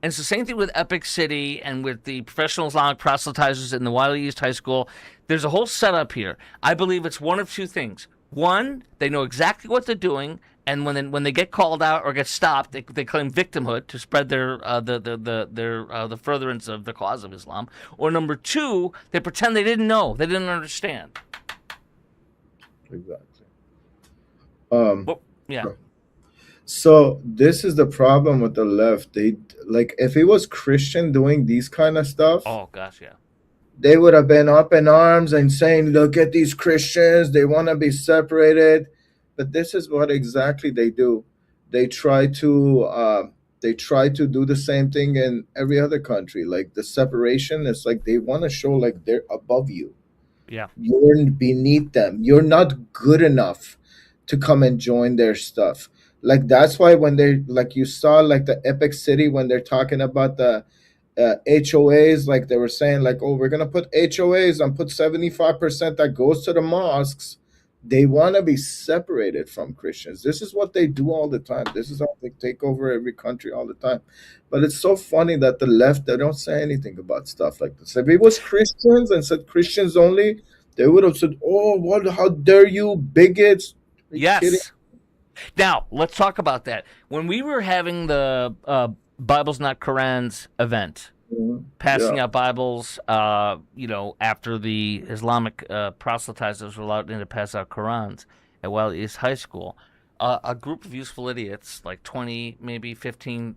A: And it's the same thing with Epic City and with the professional Islamic proselytizers in the Wiley East High School. There's a whole setup here. I believe it's one of two things. One, they know exactly what they're doing, and when they get called out or get stopped, they claim victimhood to spread their the furtherance of the cause of Islam. Or number two, they pretend they didn't know, they didn't understand.
B: Exactly. Um,
A: Well, yeah.
B: so this is the problem with the left. They like if it was Christian doing these kind of stuff,
A: Oh gosh, yeah.
B: they would have been up in arms and saying, "Look at these Christians; they want to be separated." But this is what exactly they do. They try to they try to do the same thing in every other country. Like the separation is like they want to show like they're above you.
A: Yeah.
B: You're beneath them. You're not good enough to come and join their stuff. Like that's why when they like you saw like the Epic City when they're talking about the HOAs, like they were saying, like, oh, we're gonna put HOAs and put 75% that goes to the mosques. They want to be separated from Christians. This is what they do all the time. This is how they take over every country all the time. But it's so funny that the left they don't say anything about stuff like this. If it was Christians and said Christians only, they would have said, "Oh, what? How dare you, bigots?" Are you kidding?
A: Yes. Now let's talk about that. When we were having the Bibles Not Korans event,
B: Mhm.
A: passing
B: Yeah,
A: out Bibles, after the Islamic proselytizers were allowed in to pass out Qurans at Wiley East High School. A group of useful idiots, like 20, maybe 15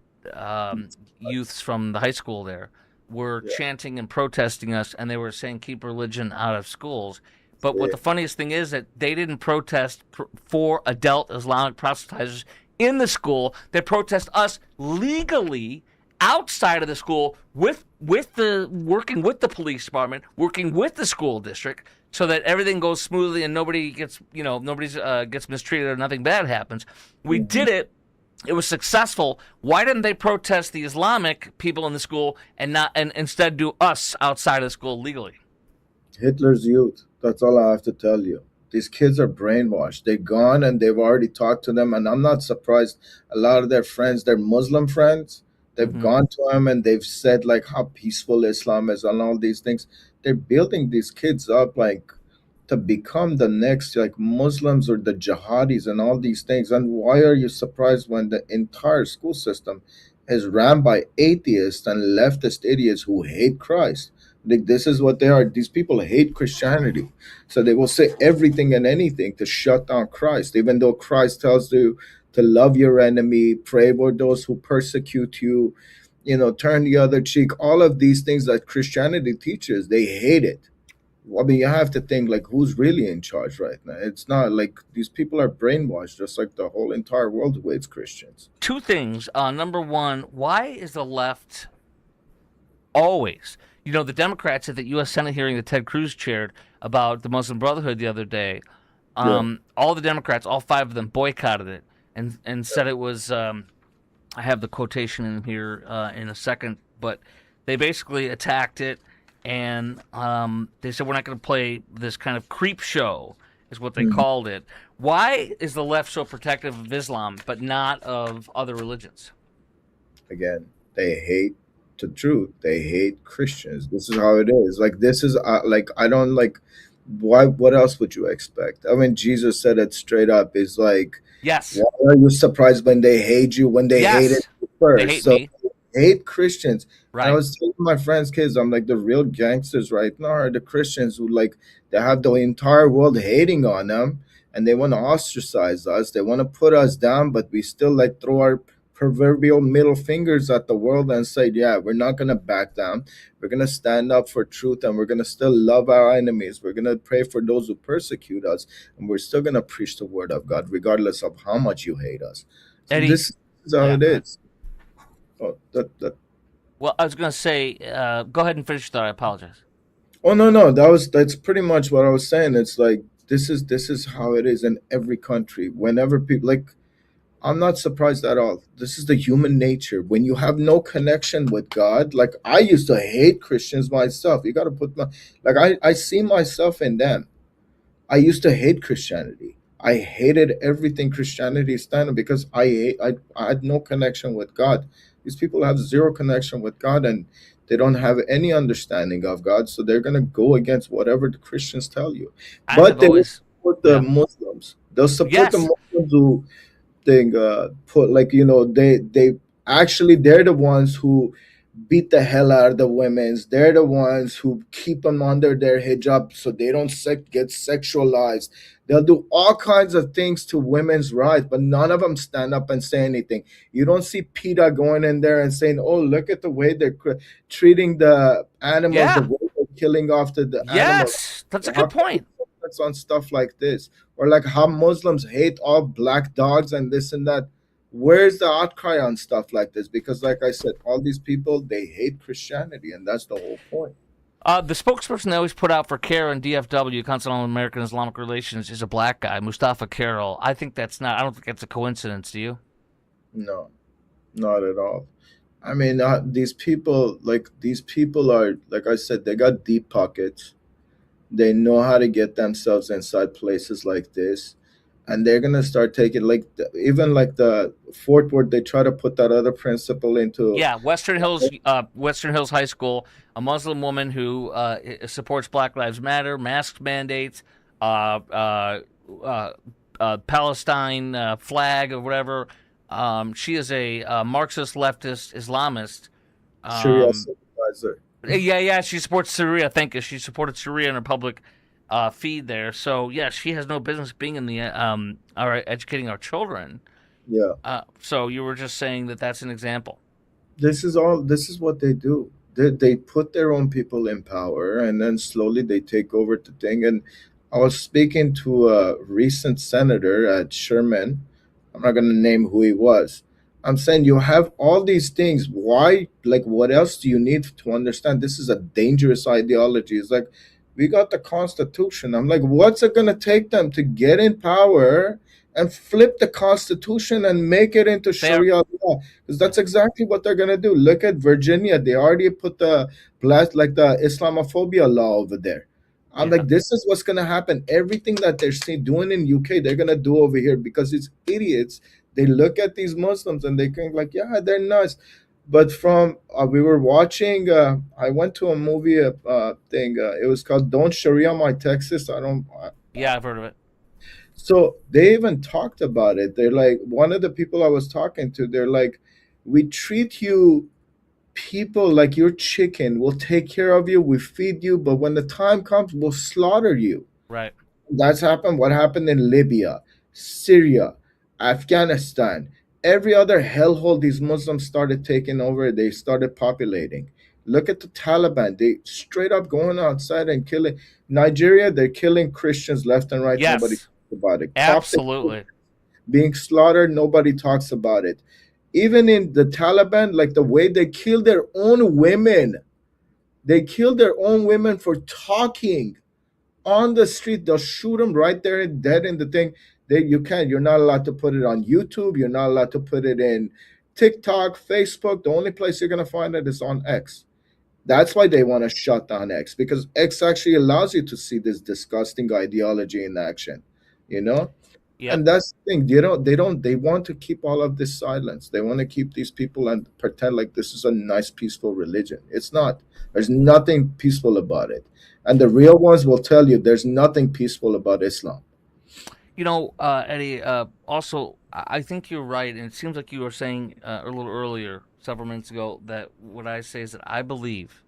A: youths from the high school there, were
B: yeah.
A: chanting and protesting us, and they were saying, keep religion out of schools. But what
B: See,
A: the funniest thing is that they didn't protest for adult Islamic proselytizers in the school. They protest us legally outside of the school with the working with the police department, working with the school district, so that everything goes smoothly and nobody gets nobody's gets mistreated or nothing bad happens. We
B: mhm.
A: did it. It was successful. Why didn't they protest the Islamic people in the school and not and instead do us outside of the school legally?
B: Hitler's youth. That's all I have to tell you. These kids are brainwashed. They're gone and they've already talked to them. And I'm not surprised. A lot of their friends, their Muslim friends, they've
A: Mm-hmm.
B: gone to them and they've said like how peaceful Islam is and all these things. They're building these kids up like to become the next like Muslims or the jihadis and all these things. And why are you surprised when the entire school system is ran by atheists and leftist idiots who hate Christ? Like this is what they are. These people hate Christianity. So they will say everything and anything to shut down Christ, even though Christ tells you to love your enemy, pray for those who persecute you, turn the other cheek. All of these things that Christianity teaches, they hate it. I mean, you have to think like who's really in charge right now. It's not like these people are brainwashed, just like the whole entire world hates Christians.
A: Two things. Number one, why is the left always? The Democrats at the U.S. Senate hearing that Ted Cruz chaired about the Muslim Brotherhood the other day,
B: Yeah,
A: all the Democrats, all five of them, boycotted it and said it was. I have the quotation in here in a second, but they basically attacked it and they said we're not going to play this kind of creep show, is what they
B: mhm.
A: called it. Why is the left so protective of Islam but not of other religions?
B: Again, they hate the truth. They hate Christians. This is how it is. Like this is like I don't like. Why? What else would you expect? I mean, Jesus said it straight up. It's like,
A: Yes,
B: why are you surprised when they hate you? When they hated
A: yes,
B: you
A: they
B: first?
A: hate
B: So
A: me.
B: they hate Christians. And I
A: Right.
B: was telling my friends' kids, I'm like the real gangsters right now are the Christians who like they have the entire world hating on them, and they want to ostracize us. They want to put us down, but we still like throw our proverbial middle fingers at the world and say, yeah, we're not gonna back down. We're gonna stand up for truth, and we're gonna still love our enemies. We're gonna pray for those who persecute us, and we're still gonna preach the word of God, regardless of how much you hate us. So
A: Eddie,
B: this is how
A: yeah,
B: it
A: go ahead.
B: is. Oh, that.
A: Well, I was going to say, go ahead and finish your thought. I apologize.
B: Oh no, no, that's pretty much what I was saying. It's like this is how it is in every country. Whenever people like, I'm not surprised at all. This is the human nature. When you have no connection with God, like I used to hate Christians myself. You got to put my like I see myself in them. I used to hate Christianity. I hated everything Christianity stands because I had no connection with God. These people have zero connection with God and they don't have any understanding of God, so they're gonna go against whatever the Christians tell you.
A: I
B: But
A: have
B: they will
A: always.
B: support the
A: Yeah.
B: Muslims. They'll support the
A: Yes.
B: Muslims who thing put like they actually they're the ones who beat the hell out of the women's. They're the ones who keep them under their hijab so they don't get sexualized. They'll do all kinds of things to women's rights, but none of them stand up and say anything. You don't see PETA going in there and saying, oh, look at the way they're treating the animals, the
A: Yeah.
B: way they're killing off the animals.
A: Yes. That's a
B: How
A: good
B: come
A: point.
B: it's on stuff like this? Or like how Muslims hate all black dogs and this and that. Where's the outcry on stuff like this? Because, like I said, all these people they hate Christianity, and that's the whole point.
A: The spokesperson they always put out for CARE and DFW, Council on American Islamic Relations, is a black guy, Mustafa Carroll. I think that's not. I don't think that's a coincidence. Do you?
B: No, not at all. I mean, these people are like I said, they got deep pockets. They know how to get themselves inside places like this, and they're gonna start taking even like the Fort Worth. They try to put that other principle into.
A: Yeah, Western Hills High School, a Muslim woman who supports Black Lives Matter, mask mandates, uh, uh, uh, Palestine flag or whatever. She is a Marxist leftist Islamist.
B: Sharia
A: Um,
B: supervisor.
A: yeah, she supports Sharia. Thank you. She supported Sharia in her public feed there. So yeah, she has no business being in the our educating our children.
B: Yeah.
A: So you were just saying that that's an example.
B: This is what they do. They put their own people in power and then slowly they take over the thing. And I was speaking to a recent senator at Sherman. I'm not going to name who he was. I'm saying you have all these things. Why, like, what else do you need to understand? This is a dangerous ideology. It's like, we got the Constitution. I'm like, what's it going to take them to get in power and flip the Constitution and make it into
A: They're
B: Sharia law? Because
A: yeah,
B: that's exactly what they're gonna do. Look at Virginia; they already put the blast like the Islamophobia law over there. I'm
A: yeah,
B: like, this is what's gonna happen. Everything that they're seeing doing in UK, they're gonna do over here because it's idiots. They look at these Muslims and they think like, yeah, they're nice. But from we were watching. I went to a movie thing. It was called "Don't Sharia My Texas." I don't.
A: yeah. I've heard of it.
B: So they even talked about it. They're like, one of the people I was talking to, they're like, we treat you people like you're chicken. We'll take care of you, we feed you, but when the time comes, we'll slaughter you.
A: Right.
B: That's happened. What happened in Libya, Syria, Afghanistan, every other hellhole these Muslims started taking over, they started populating. Look at the Taliban. They straight up going outside and killing. Nigeria, they're killing Christians left and right. Nobody
A: Yes.
B: talks about it. Coptic
A: Absolutely.
B: being slaughtered, nobody talks about it. Even in the Taliban, like the way they kill their own women, they kill their own women for talking on the street. They'll shoot them right there dead in the thing. You're not allowed to put it on YouTube. You're not allowed to put it in TikTok, Facebook. The only place you're gonna find it is on X. That's why they want to shut down X, because X actually allows you to see this disgusting ideology in action. You know,
A: Yep.
B: and that's the thing. They want to keep all of this silence. They want to keep these people and pretend like this is a nice, peaceful religion. It's not. There's nothing peaceful about it. And the real ones will tell you there's nothing peaceful about Islam.
A: Eddie. Also, I think you're right, and it seems like you were saying a little earlier, several minutes ago, that what I say is that I believe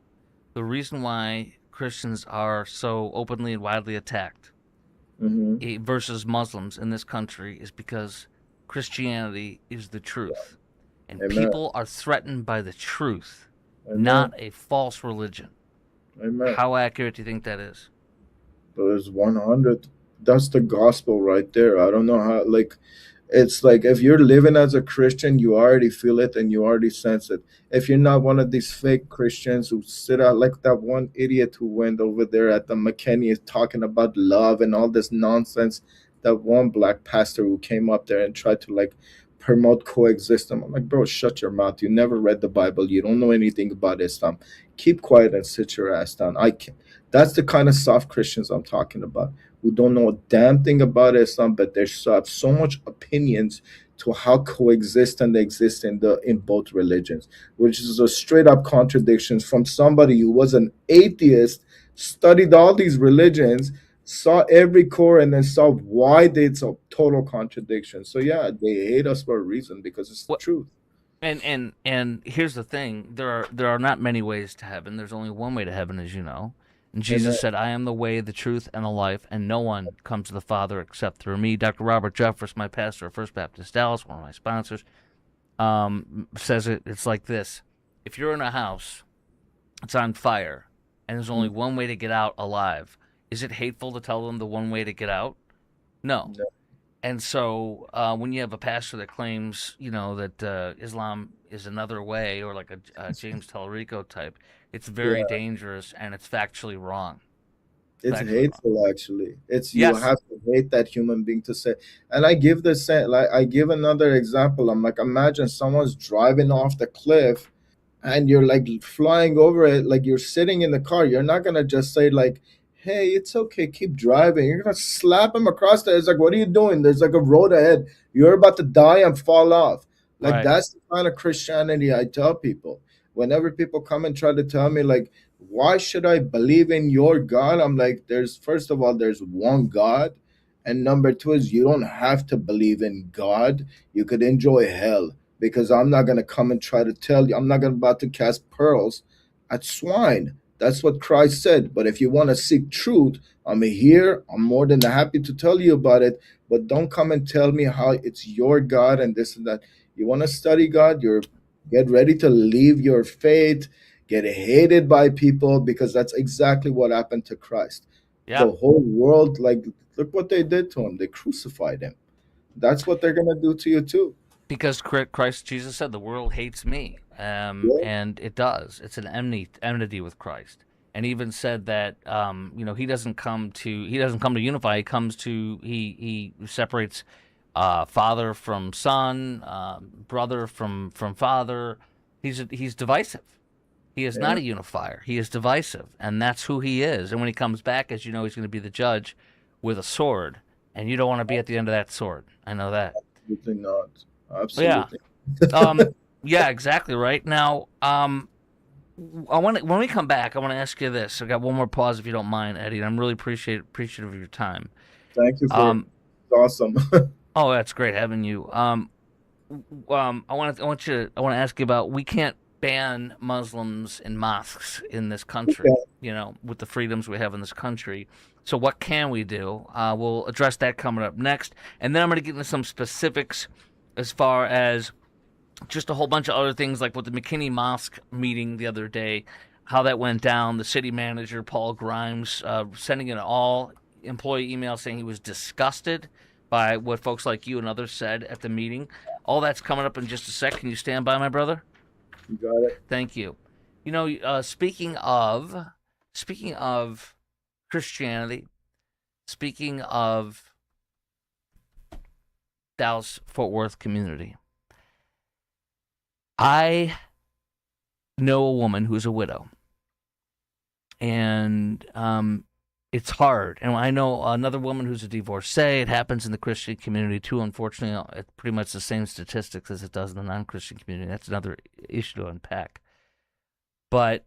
A: the reason why Christians are so openly and widely attacked
B: Hmm.
A: versus Muslims in this country is because Christianity is the truth, and
B: Amen.
A: people are threatened by the truth,
B: Amen.
A: not a false religion.
B: Amen.
A: How accurate do you think that is?
B: There's 100. That's the gospel right there. I don't know how, like, it's like if you're living as a Christian, you already feel it and you already sense it. If you're not one of these fake Christians who sit out like that one idiot who went over there at the McKinney talking about love and all this nonsense, that one black pastor who came up there and tried to like promote coexistence. I'm like, bro, shut your mouth. You never read the Bible. You don't know anything about Islam. Keep quiet and sit your ass down. I can That's the kind of soft Christians I'm talking about, who don't know a damn thing about Islam, but they have so much opinions to how coexist and exist in both religions, which is a straight up contradiction from somebody who was an atheist, studied all these religions, saw every core, and then saw why it's a total contradiction. So yeah, they hate us for a reason because it's the
A: What
B: truth.
A: and here's the thing: there are not many ways to heaven. There's only one way to heaven, as you know. And
B: Amen.
A: Jesus said, "I am the way, the truth, and the life, and no one comes to the Father except through me." Dr. Robert Jeffress, my pastor at First Baptist Dallas, one of my sponsors, says it's like this: if you're in a house, it's on fire, and there's only
B: Mm.
A: one way to get out alive. Is it hateful to tell them the one way to get out? No.
B: No.
A: And so when you have a pastor that claims, that Islam is another way, or like a James Tallarico type, it's very
B: Yeah,
A: dangerous and it's factually wrong.
B: it's
A: Factually wrong.
B: hateful actually. It's you
A: Yes.
B: have to hate that human being to say. And I give the same, like I give another example. I'm like, imagine someone's driving off the cliff and you're like flying over it, like you're sitting in the car. You're not gonna just say like, hey, it's okay, keep driving. You're gonna slap him across the, it's like, what are you doing? There's like a road ahead. You're about to die and fall off. Like
A: Right.
B: that's the kind of Christianity I tell people. Whenever people come and try to tell me like, why should I believe in your God? I'm like, there's, first of all, there's one God. And number two is, you don't have to believe in God. You could enjoy hell, because I'm not going to come and try to tell you. I'm not going to about to cast pearls at swine. That's what Christ said. But if you want to seek truth, I'm here. I'm more than happy to tell you about it. But don't come and tell me how it's your God and this and that. You want to study God? You're get ready to leave your faith, get hated by people, because that's exactly what happened to Christ.
A: Yeah.
B: The whole world, like, look what they did to him. They crucified him. That's what they're gonna do to you too.
A: Because Christ, Jesus said, the world hates me,
B: Yeah.
A: and it does. It's an enmity with Christ, and even said that he doesn't come to unify. He comes to he separates father from son, brother from father. He's divisive. He is not
B: Yeah.
A: a unifier. He is divisive, and that's who he is. And when he comes back, as you know, he's going to be the judge with a sword, and you don't want to be at the end of that sword. I know that.
B: Absolutely not.
A: Yeah.
B: Absolutely.
A: Um, yeah, exactly right. Now, I want when we come back, I want to ask you this. I got one more pause if you don't mind, Eddie. And I'm really appreciative of your time.
B: Thank you for
A: Um,
B: awesome.
A: oh, that's great having you. I want to ask you about, we can't ban Muslims in mosques in this country.
B: Okay.
A: With the freedoms we have in this country. So what can we do? We'll address that coming up next, and then I'm going to get into some specifics as far as just a whole bunch of other things, like with the McKinney Mosque meeting the other day, how that went down. The city manager, Paul Grimes, sending an all employee email saying he was disgusted by what folks like you and others said at the meeting. All that's coming up in just a sec. Can you stand by, my brother?
B: You got it.
A: Thank you. Speaking of Christianity, speaking of Dallas Fort Worth community, I know a woman who's a widow, and it's hard. And I know another woman who's a divorcee. It happens in the Christian community too. Unfortunately, it's pretty much the same statistics as it does in the non-Christian community. That's another issue to unpack. But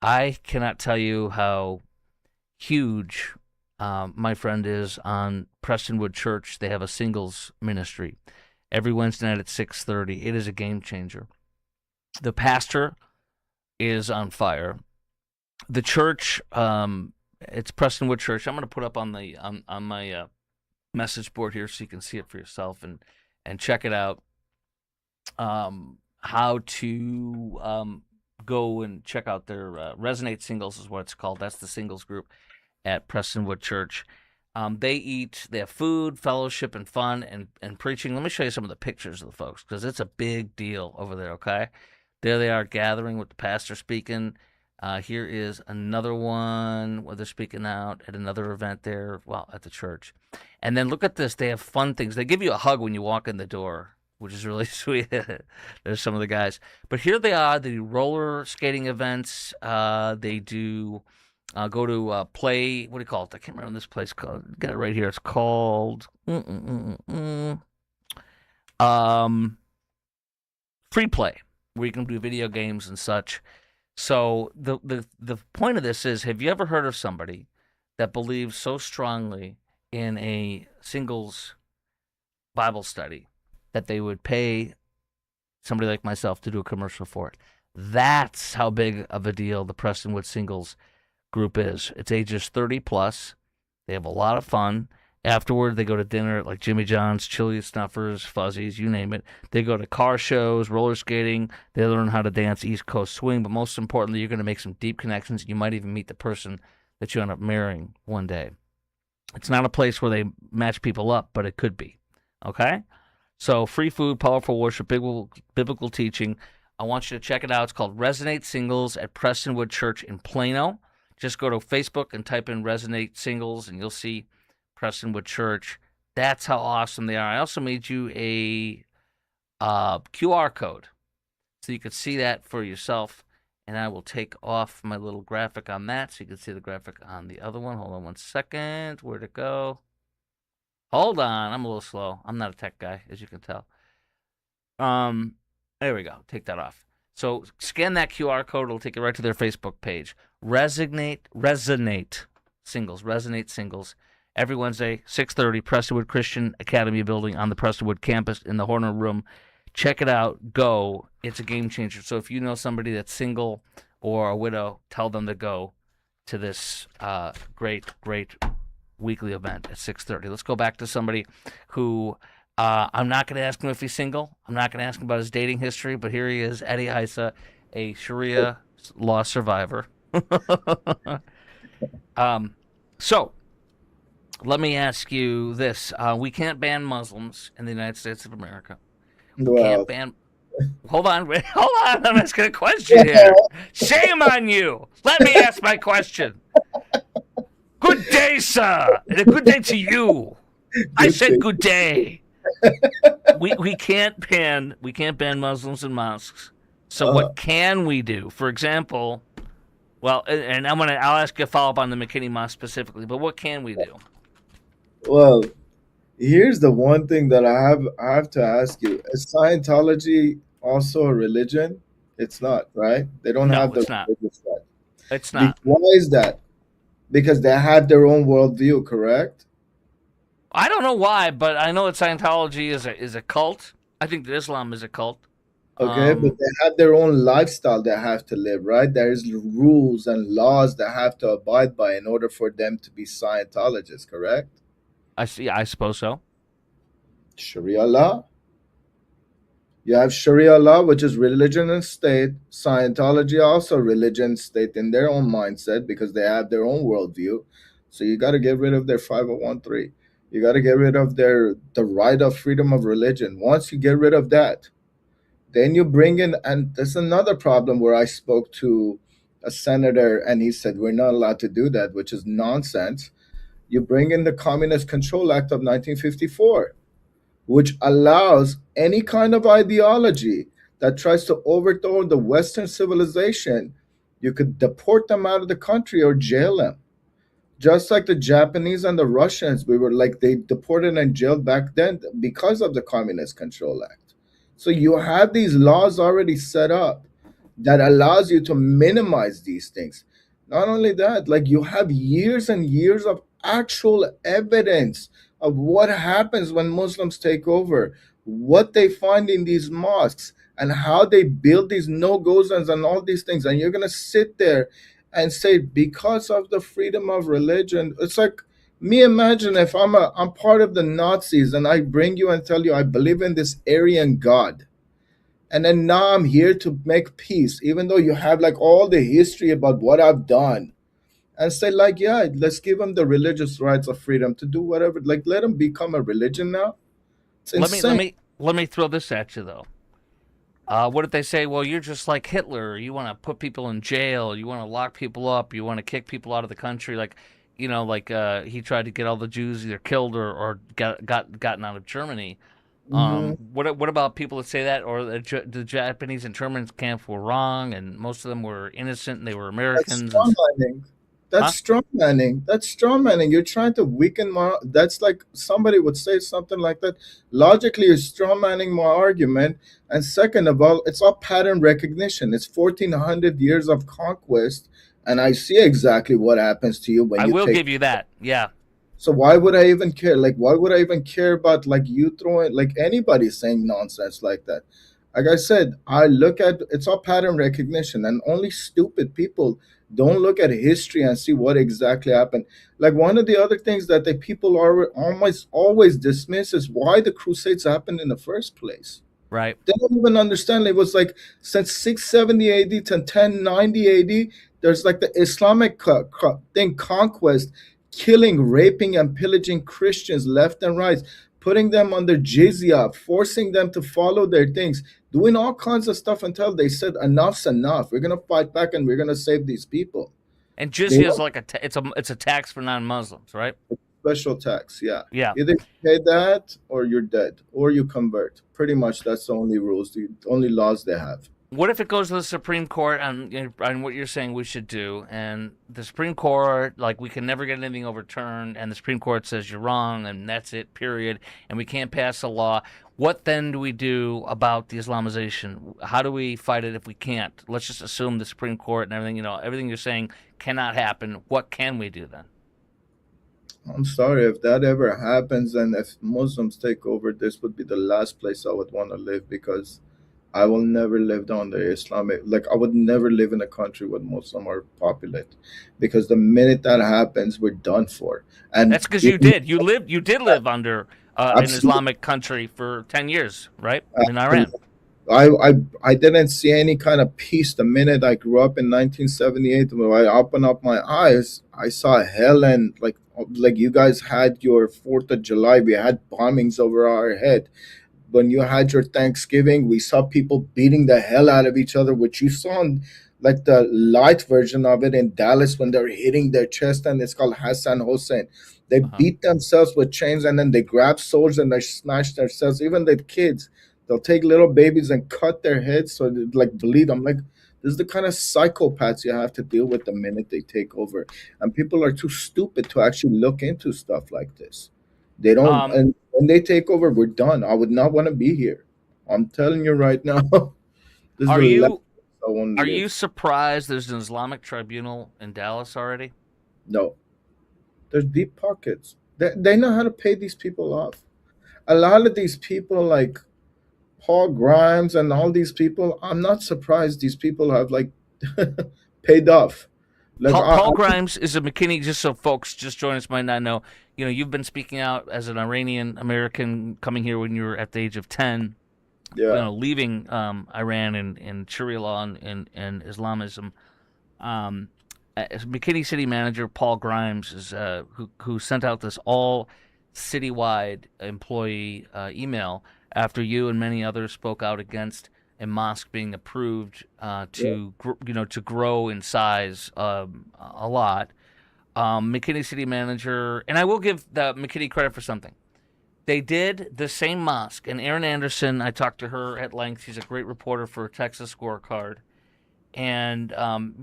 A: I cannot tell you how huge my friend is on Prestonwood Church. They have a singles ministry every Wednesday night at 6:30. It is a game changer. The pastor is on fire. The church, it's Prestonwood Church. I'm going to put up on my message board here so you can see it for yourself and check it out. How to go and check out their Resonate Singles is what it's called. That's the singles group at Prestonwood Church. They have food, fellowship, and fun, and preaching. Let me show you some of the pictures of the folks, because it's a big deal over there, okay? There they are gathering with the pastor speaking. Here is another one where they're speaking out at another event there, well, at the church. And then look at this. They have fun things. They give you a hug when you walk in the door, which is really sweet. There's some of the guys. But here they are. They do roller skating events. They do go to play. What do you call it? I can't remember this place called. Got it right here. It's called um, Free Play, where you can do video games and such. So the point of this is, have you ever heard of somebody that believe so strongly in a singles Bible study that they would pay somebody like myself to do a commercial for it. That's how big of a deal the Prestonwood Singles group is. It's ages 30 plus. They have a lot of fun. Afterward, they go to dinner at like Jimmy John's, Chili Snuffers, Fuzzies, you name it. They go to car shows, roller skating. They learn how to dance East Coast swing. But most importantly, you're going to make some deep connections. You might even meet the person that you end up marrying one day. It's not a place where they match people up, but it could be. Okay? So, free food, powerful worship, biblical teaching. I want you to check it out. It's called Resonate Singles at Prestonwood Church in Plano. Just go to Facebook and type in Resonate Singles, and you'll see Prestonwood Church. That's how awesome they are. I also made you a QR code so you could see that for yourself. And I will take off my little graphic on that so you can see the graphic on the other one. Hold on one second. Where'd it go? Hold on. I'm a little slow. I'm not a tech guy, as you can tell. Um, there we go. Take that off. So scan that QR code. It'll take you right to their Facebook page. Resonate Singles. Resonate Singles. Every Wednesday, 6:30, Prestonwood Christian Academy building on the Prestonwood campus in the Horner Room. Check it out. Go. It's a game changer. So if you know somebody that's single or a widow, tell them to go to this great weekly event at 6:30. Let's go back to somebody who I'm not going to ask him if he's single. I'm not going to ask him about his dating history, but here he is, Eddie Heisa, a Sharia law survivor. So let me ask you this. We can't ban Muslims in the United States of America. We can't
B: Well,
A: ban. Hold on, wait, hold on. I'm asking a question here. Shame on you. Let me ask my question. Good day, sir. And a good day to you. I
B: good
A: said
B: thing.
A: good day. We can't ban Muslims in mosques. So
B: Uh,
A: what can we do? For example, well, and I'll ask you a follow up on the McKinney Mosque specifically. But what can we do?
B: well, here's the one thing that I have to ask you. Is Scientology also a religion? It's not, right? They don't
A: No,
B: have the
A: it's not.
B: religious right.
A: It's not.
B: Why is that? Because they have their own worldview, correct?
A: I don't know why, but I know that Scientology is a cult. I think that Islam is a cult.
B: Okay, but
A: Um,
B: they have their own lifestyle they have to live, right? There's rules and laws they have to abide by in order for them to be Scientologists, correct?
A: I see. I suppose so.
B: Sharia law. You have Sharia law, which is religion and state. Scientology also religion, state in their own mindset because they have their own worldview. So you got to get rid of their 501(c)(3). You got to get rid of the right of freedom of religion. Once you get rid of that, then you bring in, and there's another problem where I spoke to a senator and he said we're not allowed to do that, which is nonsense. You bring in the Communist Control Act of 1954, which allows any kind of ideology that tries to overthrow the Western civilization, you could deport them out of the country or jail them. Just like the Japanese and the Russians, we were like they deported and jailed back then because of the Communist Control Act. So you have these laws already set up that allows you to minimize these things. Not only that, like you have years and years of actual evidence of what happens when Muslims take over, what they find in these mosques, and how they build these no-go zones and all these things. And you're gonna sit there and say because of the freedom of religion, it's like me. Imagine if I'm part of the Nazis and I bring you and tell you I believe in this Aryan God, and then now I'm here to make peace, even though you have like all the history about what I've done, and say like, yeah, let's give them the religious rights of freedom to do whatever. Like, let them become a religion now. It's
A: Let me let
B: insane.
A: me let me throw this at you though. What if they say, well, you're just like Hitler. You want to put people in jail. You want to lock people up. You want to kick people out of the country. Like, like he tried to get all the Jews either killed or gotten out of Germany.
B: Hmm.
A: What about people that say that, or the Japanese internment camps were wrong and most of them were innocent and they were
B: That's
A: Americans and
B: strawmanning. That's
A: huh?
B: strawmanning. That's strawmanning. You're trying to weaken my. That's like somebody would say something like that. Logically, you're strawmanning my argument. And second of all, it's all pattern recognition. It's 1400 years of conquest and I see exactly what happens to you when
A: I
B: you
A: will
B: take.
A: give you that. Yeah.
B: So why would I even care? Like, why would I even care about like you throwing like anybody saying nonsense like that? Like I said, I look at it's all pattern recognition, and only stupid people don't look at history and see what exactly happened. Like one of the other things that the people are almost always dismiss is why the Crusades happened in the first place.
A: Right.
B: They don't even understand. It was like since 670 AD to 1090 AD, there's like the Islamic thing conquest, killing, raping, and pillaging Christians left and right, putting them under jizya, forcing them to follow their things, doing all kinds of stuff until they said enough's enough. We're gonna fight back and we're gonna save these people.
A: And
B: They
A: jizya is like it's a tax for non-Muslims, right?
B: special tax, yeah.
A: Yeah.
B: Either you pay that or you're dead or you convert. Pretty much that's the only rules, the only laws they have.
A: What if it goes to the Supreme Court on what you're saying we should do, and the Supreme Court, like, we can never get anything overturned, and the Supreme Court says you're wrong, and that's it, period, and we can't pass a law? What then do we do about the Islamization? How do we fight it if we can't? Let's just assume the Supreme Court and everything, everything you're saying cannot happen. What can we do then?
B: I'm sorry if that ever happens and if Muslims take over, this would be the last place I would want to live because I will never live down the Islamic. Like I would never live in a country where Muslim are populate, because the minute that happens, we're done for. And
A: That's because you
B: even
A: did. You did live under an
B: absolutely,
A: Islamic country for 10 years, right? In Iran.
B: I, I I didn't see any kind of peace the minute I grew up in 1978. When I opened up my eyes, I saw hell, and like you guys had your Fourth of July, we had bombings over our head. When you had your Thanksgiving, we saw people beating the hell out of each other, which you saw in like the light version of it in Dallas when they're hitting their chest, and it's called Hassan Hussein. They
A: Uh-huh.
B: beat themselves with chains and then they grab swords and they snatch themselves. Even the kids, they'll take little babies and cut their heads so they like bleed. I'm like, this is the kind of psychopaths you have to deal with the minute they take over. And people are too stupid to actually look into stuff like this. They don't,
A: Um,
B: and when they take over, we're done. I would not want to be here. I'm telling you right now, this is
A: are
B: the last
A: you
B: place I want
A: are
B: to live.
A: you surprised there's an Islamic tribunal in Dallas already?
B: No, there's deep pockets. They know how to pay these people off. A lot of these people, like Paul Grimes and all these people, I'm not surprised these people have like paid off. Like,
A: Paul Grimes is a McKinney. Just so folks just join us might not know, you've been speaking out as an Iranian American coming here when you were at the age of 10.
B: yeah,
A: Leaving Iran and Sharia law and Islamism. Um, as McKinney city manager Paul Grimes is who sent out this all citywide employee email after you and many others spoke out against a mosque being approved
B: yeah,
A: to grow in size a lot. McKinney city manager, and I will give the McKinney credit for something. They did the same mosque, and Erin Anderson. I talked to her at length. She's a great reporter for Texas Scorecard, and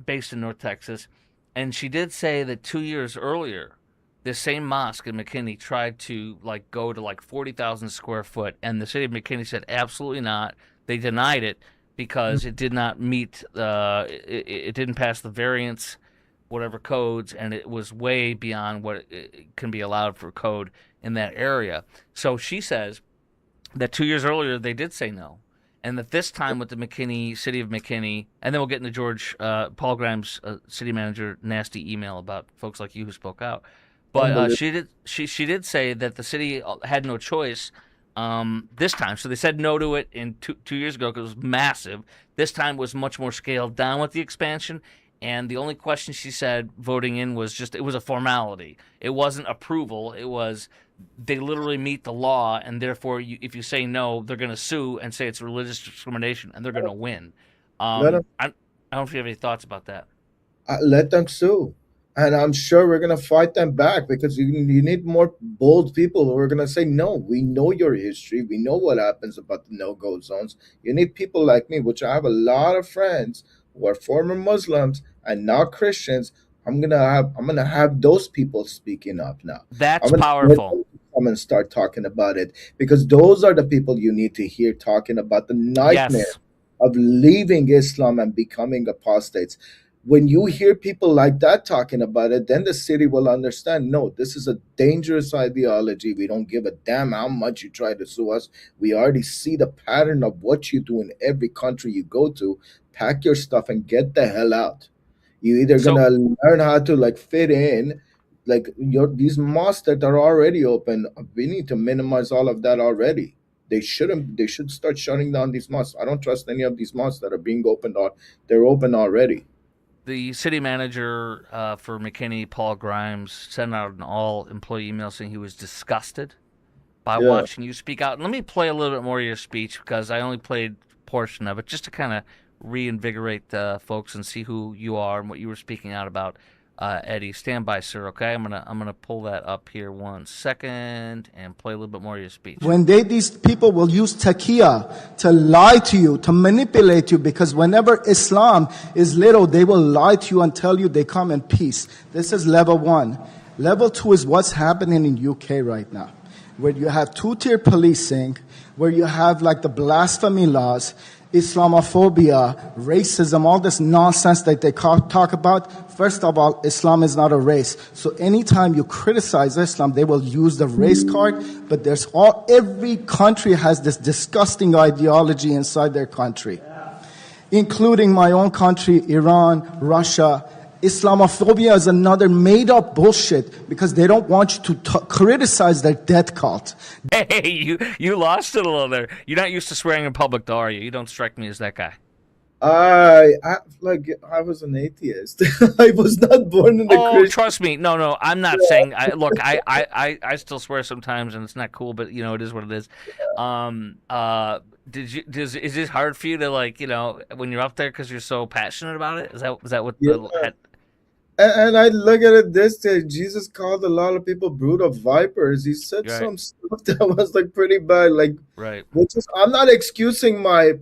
A: based in North Texas. And she did say that 2 years earlier, the same mosque in McKinney tried to like go to like 40,000 square foot, and the city of McKinney said absolutely not. They denied it because it did not meet. It didn't pass the variance, whatever codes, and it was way beyond what it can be allowed for code in that area. So she says that 2 years earlier they did say no, and that this time with the McKinney city of McKinney, and then we'll get into George Paul Grimes, city manager, nasty email about folks like you who spoke out. But
B: unbelievable.
A: she did say that the city had no choice this time. So they said no to it in 2 years ago because it was massive. This time was much more scaled down with the expansion. And the only question she said voting in was just it was a formality. It wasn't approval. It was they literally meet the law, and therefore, if you say no, they're going to sue and say it's religious discrimination, and they're going to win.
B: Let them
A: I don't know if you have any thoughts about that.
B: let them sue, and I'm sure we're gonna fight them back because you need more bold people who are gonna say no. We know your history. We know what happens about the no go zones. You need people like me, which I have a lot of friends who are former Muslims and now Christians. I'm gonna have those people speaking up now. I'm
A: That's
B: gonna get
A: powerful.
B: them to come and start talking about it because those are the people you need to hear talking about the nightmare
A: Yes.
B: of leaving Islam and becoming apostates. when you hear people like that talking about it, then the city will understand, no, this is a dangerous ideology. We don't give a damn how much you try to sue us. We already see the pattern of what you do in every country you go to. Pack your stuff and get the hell out. You either
A: So
B: gonna learn how to like fit in, like your these mosques that are already open. We need to minimize all of that already. They shouldn't. They should start shutting down these mosques. I don't trust any of these mosques that are being opened. Or they're open already.
A: the city manager for McKinney, Paul Grimes, sent out an all employee email saying he was disgusted by
B: Yeah.
A: watching you speak out. And let me play a little bit more of your speech because I only played a portion of it just to kind of reinvigorate folks and see who you are and what you were speaking out about. Eddie, stand by, sir. Okay, I'm gonna pull that up here 1 second and play a little bit more of your speech.
C: These people will use taqiyya to lie to you, to manipulate you, because whenever Islam is little, they will lie to you and tell you they come in peace. This is level 1. Level 2 is what's happening in UK right now, where you have two-tier policing, where you have like the blasphemy laws, Islamophobia, racism, all this nonsense that they talk about. First of all, Islam is not a race. So anytime you criticize Islam, they will use the race card. But every country has this disgusting ideology inside their country, including my own country, Iran, Russia. Islamophobia is another made-up bullshit because they don't want you to criticize their death cult.
A: Hey, you lost it a little there. You're not used to swearing in public, though, are you? You don't strike me as that guy.
B: I was an atheist. I was not born in a
A: Oh,
B: Christian.
A: trust me. No, I'm not saying. Look, I still swear sometimes, and it's not cool, but it is what it is. Is it hard for you to like, when you're up there because you're so passionate about it? Is that what
B: Yeah.
A: the
B: And I look at it this day. Jesus called a lot of people brood of vipers. He said
A: right,
B: some stuff that was like pretty bad. Like,
A: right?
B: which is, I'm not excusing my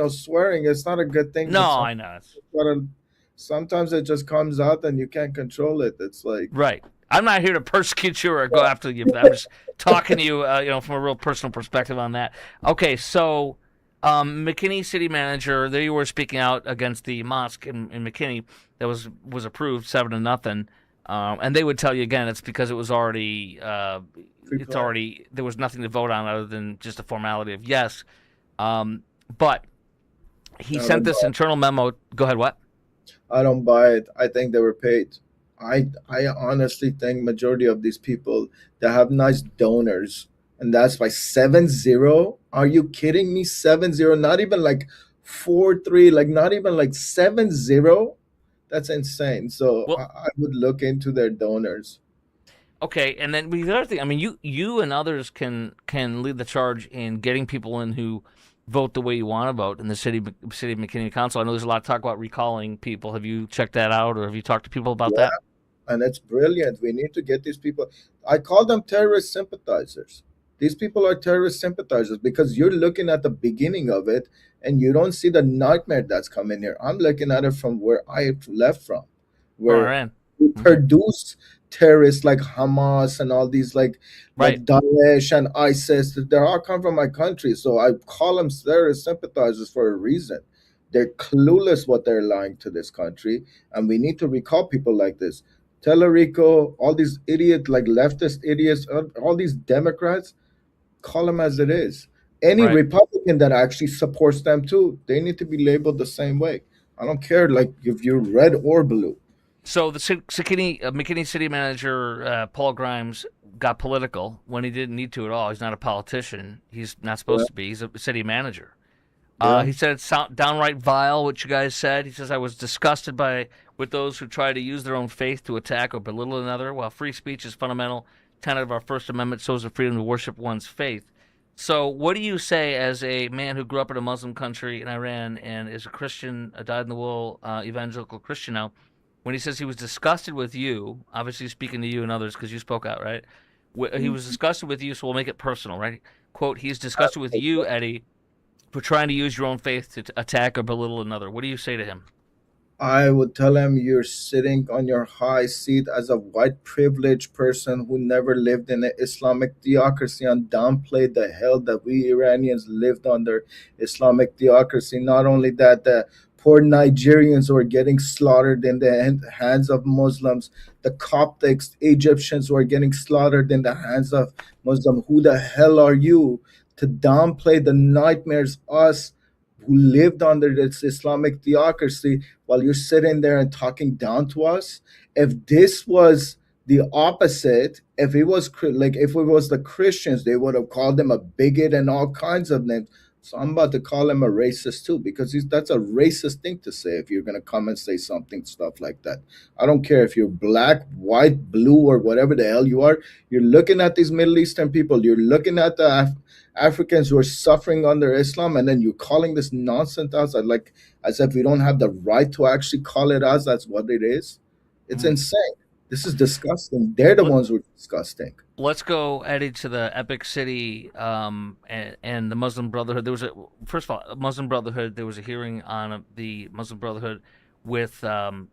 B: swearing. It's not a good thing,
A: No,
B: but
A: I know.
B: sometimes it just comes out and you can't control it. It's like,
A: Right. I'm not here to persecute you or go after you. I'm just talking to you, from a real personal perspective on that. Okay, so McKinney city manager, there you were speaking out against the mosque in McKinney that was approved 7-0, and they would tell you again it's because it was already
B: pre-planned.
A: there was nothing to vote on other than just a formality of yes. But he
B: I
A: sent
B: don't
A: this
B: buy
A: internal memo. Go ahead. What?
B: I don't buy it. I think they were paid. I honestly think majority of these people that have nice donors, and that's by 7-0. Are you kidding me? 7-0, not even like 4-3, like not even like 7-0. That's insane. So
A: Well,
B: I would look into their donors.
A: okay, and then the other thing, I mean, you and others can lead the charge in getting people in who vote the way you want to vote in the city of McKinney Council. I know there's a lot of talk about recalling people. Have you checked that out, or have you talked to people about
B: Yeah,
A: that?
B: and it's brilliant. We need to get these people. I call them terrorist sympathizers. These people are terrorist sympathizers because you're looking at the beginning of it and you don't see the nightmare that's coming here. I'm looking at it from where I left from,
A: From
B: where
A: Iran.
B: we
A: Okay,
B: produce terrorists like Hamas and all these like
A: right.
B: Daesh and ISIS. They're all come from my country, so I call them terrorist sympathizers for a reason. They're clueless what they're lying to this country, and we need to recall people like this. Tellerico, all these idiot like leftist idiots, all these Democrats, call them as it is. Any
A: Right.
B: Republican that actually supports them too, they need to be labeled the same way. I don't care like if you're red or blue.
A: So the McKinney city manager Paul Grimes got political when he didn't need to at all. He's not a politician. He's not
B: Yeah,
A: supposed to be. He's a city manager.
B: yeah.
A: He said it's downright vile what you guys said. He says I was disgusted with those who try to use their own faith to attack or belittle another. While free speech is fundamental tenet of our First Amendment, so is the freedom to worship one's faith. So, what do you say as a man who grew up in a Muslim country in Iran and is a Christian, a dyed-in-the-wool evangelical Christian now, when he says he was disgusted with you? Obviously, speaking to you and others because you spoke out, right? He was disgusted with you, so we'll make it personal, right? Quote: He's disgusted with you, Eddie, for trying to use your own faith to attack or belittle another. What do you say to him?
B: I would tell him you're sitting on your high seat as a white privileged person who never lived in an Islamic theocracy and downplayed the hell that we Iranians lived under Islamic theocracy. Not only that, the poor Nigerians who are getting slaughtered in the hands of Muslims, the Coptics, Egyptians who are getting slaughtered in the hands of Muslims. Who the hell are you to downplay the nightmares us who lived under this Islamic theocracy while you're sitting there and talking down to us? If this was the opposite, if it was like if it was the Christians, they would have called him a bigot and all kinds of names. So I'm about to call him a racist too, because that's a racist thing to say if you're gonna come and say something stuff like that. I don't care if you're black, white, blue, or whatever the hell you are. You're looking at these Middle Eastern people. You're looking at the Africans who are suffering under Islam, and then you're calling this nonsense out like as if we don't have the right to actually call it as that's what it is. It's
A: Mm.
B: insane. This is disgusting. They're the
A: Let,
B: ones who are disgusting.
A: let's go, Eddie, to the Epic City and the Muslim Brotherhood. There was first of all, Muslim Brotherhood. There was a hearing on the Muslim Brotherhood with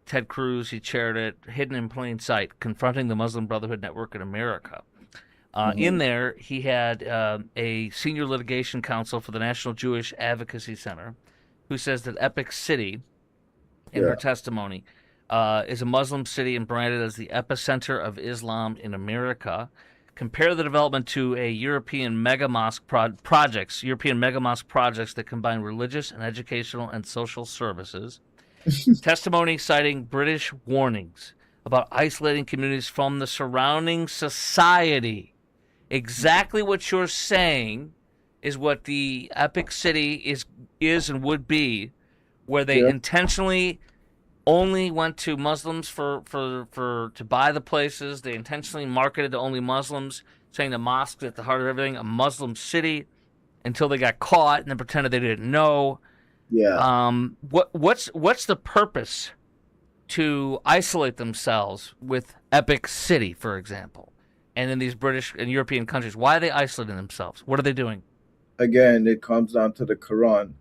A: Ted Cruz. He chaired it, hidden in plain sight, confronting the Muslim Brotherhood network in America. In
B: Hmm.
A: there, he had a senior litigation counsel for the National Jewish Advocacy Center, who says that Epic City, in her
B: Yeah.
A: testimony, is a Muslim city and branded as the epicenter of Islam in America. Compare the development to a European mega mosque projects that combine religious and educational and social services. Testimony citing British warnings about isolating communities from the surrounding society. Exactly what you're saying is what the Epic City is and would be, where they
B: Yeah.
A: intentionally only went to Muslims for to buy the places. They intentionally marketed to only Muslims, saying the mosque's at the heart of everything, a Muslim city, until they got caught and then pretended they didn't know.
B: Yeah.
A: What's the purpose to isolate themselves with Epic City, for example, and in these British and European countries? Why are they isolating themselves? What are they doing?
B: Again, it comes down to the Quran.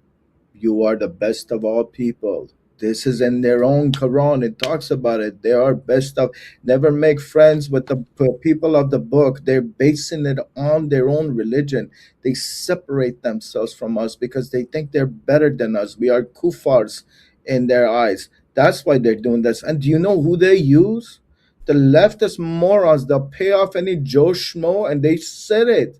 B: You are the best of all people. This is in their own Quran. It talks about it. They are best of. Never make friends with the people of the book. They're basing it on their own religion. They separate themselves from us because they think they're better than us. We are kuffars in their eyes. That's why they're doing this. And do you know who they use? The leftist morons. They'll pay off any Joe Schmo, and they said it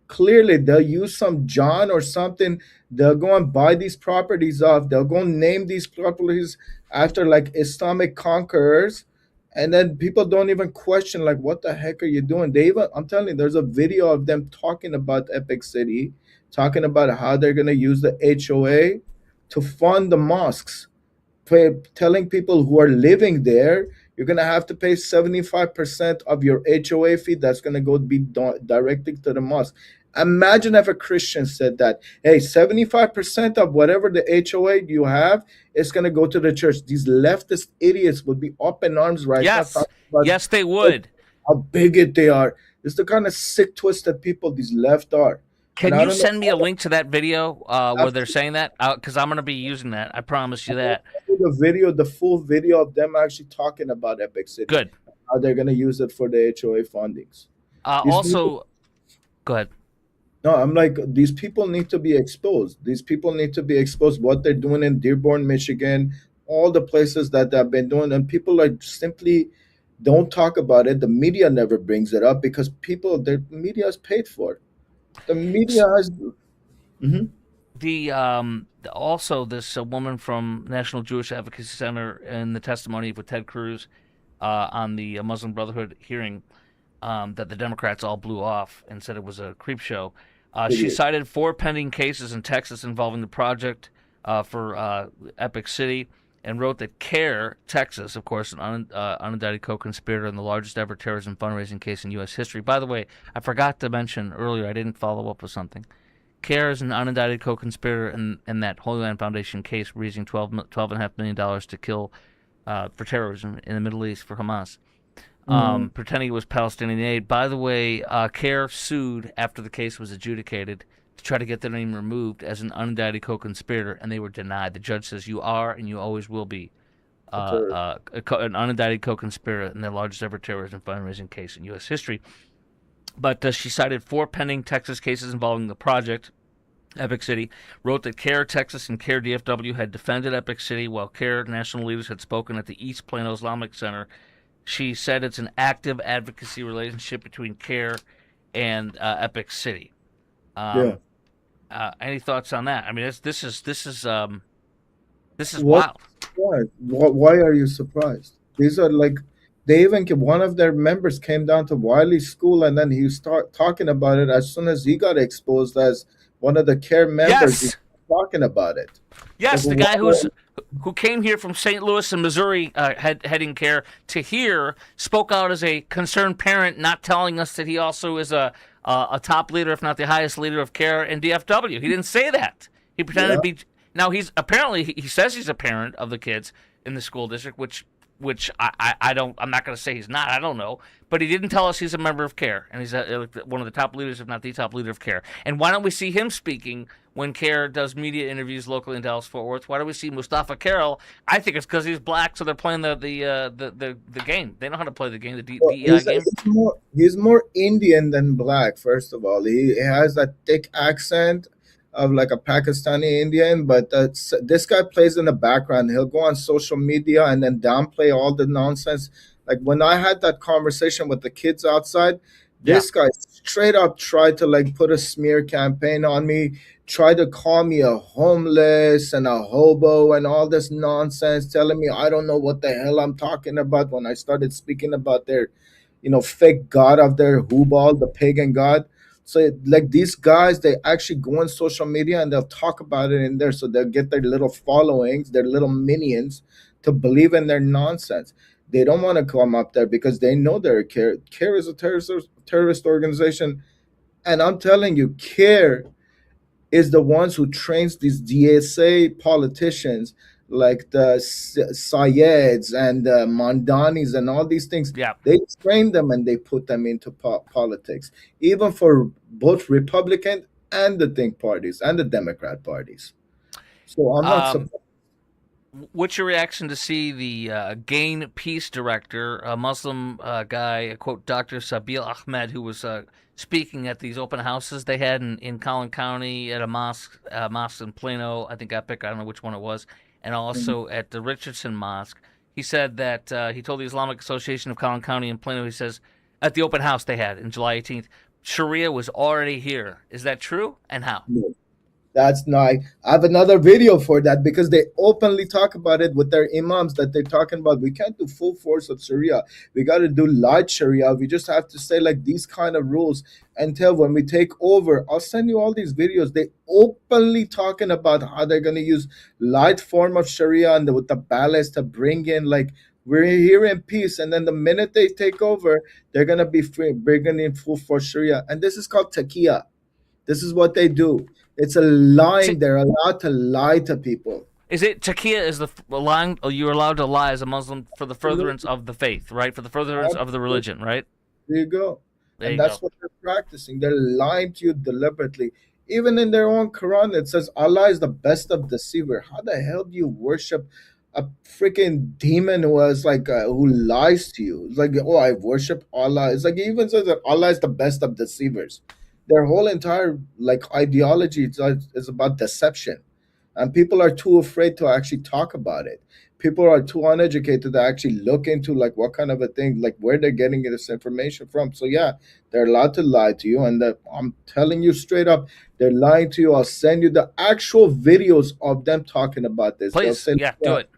B: clearly. They'll use some John or something. They'll go and buy these properties off. They'll go and name these properties after like Islamic conquerors, and then people don't even question like, what the heck are you doing? They even, I'm telling you, there's a video of them talking about Epic City, talking about how they're going to use the HOA to fund the mosques, telling people who are living there, you're going to have to pay 75% of your HOA fee. That's going to go be directly to the mosque. Imagine if a Christian said that, hey, 75% of whatever the HOA you have is going to go to the church. These leftist idiots would be up in arms right now
A: Yes,
B: talking about
A: yes, they would.
B: how bigot they are. It's the kind of sick, twisted people these left are. And
A: Can
B: I
A: you
B: don't know
A: send me a link to that video where they're
B: after
A: saying that? Because I'm going to be using that. I promise you that.
B: the video, the full video of them actually talking about Epic City,
A: Good.
B: how they're going to use it for the HOA fundings. These people,
A: Also, go ahead.
B: no, I'm like, these people need to be exposed. These people need to be exposed. What they're doing in Dearborn, Michigan, all the places that they've been doing, and people like simply don't talk about it. The media never brings it up because people, the media is paid for. The media has. Mhm.
A: Also this woman from National Jewish Advocacy Center in the testimony with Ted Cruz on the Muslim Brotherhood hearing that the Democrats all blew off and said it was a creep show. She
B: Idiot.
A: cited 4 pending cases in Texas involving the project for Epic City and wrote that CARE, Texas, of course, an unindicted co-conspirator in the largest ever terrorism fundraising case in U.S. history. By the way, I forgot to mention earlier, I didn't follow up with something. CARE is an unindicted co-conspirator in that Holy Land Foundation case, raising $12.5 million to kill for terrorism in the Middle East for Hamas,
B: Mhm.
A: pretending it was Palestinian aid. By the way, CARE sued after the case was adjudicated to try to get their name removed as an unindicted co-conspirator, and they were denied. The judge says you are and you always will be
B: A terrorist.
A: an unindicted co-conspirator in the largest ever terrorism fundraising case in U.S. history. But she cited 4 pending Texas cases involving the project, Epic City, wrote that CARE Texas and CARE DFW had defended Epic City while CARE national leaders had spoken at the East Plano Islamic Center. She said it's an active advocacy relationship between CARE and Epic City.
D: Yeah.
A: Um, any thoughts on that? I mean, this is
D: What?
A: wild.
D: Why are you surprised? These are like, they even one of their members came down to Wiley's school, and then he start talking about it as soon as he got exposed as one of the care members. He
A: Yes,
D: was talking about it. Like,
A: yes, the guy who came here from St. Louis and Missouri, heading CARE to here, spoke out as a concerned parent, not telling us that he also is a top leader, if not the highest leader of CARE and DFW. He didn't say that. He pretended
D: yeah.
A: to be. Now he's apparently he says he's a parent of the kids in the school district, which I don't. I'm not going to say he's not. I don't know, but he didn't tell us he's a member of CARE, and he's one of the top leaders, if not the top leader of CARE. And why don't we see him speaking when CARE does media interviews locally in Dallas Fort Worth? Why don't we see Mustafa Carroll? I think it's because he's black, so they're playing the game. They know how to play the game, the
D: Well,
A: DEI game.
D: he's more Indian than black. First of all, he has that thick accent of like a Pakistani Indian, but this guy plays in the background. He'll go on social media and then downplay all the nonsense. Like when I had that conversation with the kids outside,
A: Yeah.
D: this guy straight up tried to like put a smear campaign on me, tried to call me a homeless and a hobo and all this nonsense, telling me I don't know what the hell I'm talking about when I started speaking about their, fake god of their Hubal, the pagan god. So like these guys, they actually go on social media and they'll talk about it in there, so they'll get their little followings, their little minions, to believe in their nonsense. They don't want to come up there because they know they're care. Care is a terrorist organization, and I'm telling you, Care is the ones who trains these DSA politicians like the Syeds and the Mandanis and all these things.
A: Yeah.
D: They train them and they put them into politics, even for both Republican and the think parties and the Democrat parties. So I'm not
A: Um,
D: surprised.
A: What's your reaction to see the Gain Peace Director, a Muslim guy, quote, Dr. Sabil Ahmed, who was speaking at these open houses they had in Collin County at a mosque in Plano, I think Epic, I don't know which one it was, and also at the Richardson Mosque. He said that he told the Islamic Association of Collin County in Plano, he says, at the open house they had in July 18th, Sharia was already here. Is that true? And how?
D: That's not. I have another video for that because they openly talk about it with their imams that they're talking about. We can't do full force of Sharia. We got to do light Sharia. We just have to say like these kind of rules until when we take over. I'll send you all these videos. They openly talking about how they're going to use light form of Sharia and with the balance to bring in like we're here in peace. And then the minute they take over, they're going to be free, bringing in full force Sharia. And this is called taqiyya. This is what they do. It's a lying. They're allowed to lie to people.
A: Is it Takia is the lying? You're allowed to lie as a Muslim for the furtherance
D: Absolutely.
A: of the faith, right? For the furtherance of the religion, right?
D: There you go.
A: There
D: And
A: you go.
D: that's what they're practicing. They're lying to you deliberately. Even in their own Quran, it says Allah is the best of deceiver. How the hell do you worship a freaking demon who has like who lies to you? It's like, oh, I worship Allah. It's like he even says that Allah is the best of deceivers. Their whole entire like ideology is about deception, and people are too afraid to actually talk about it. People are too uneducated to actually look into like what kind of a thing, like where they're getting this information from. So yeah, they're allowed to lie to you, and I'm telling you straight up, they're lying to you. I'll send you the actual videos of them talking about this. They'll
A: Please,
D: say,
A: yeah, do
D: yeah,
A: it,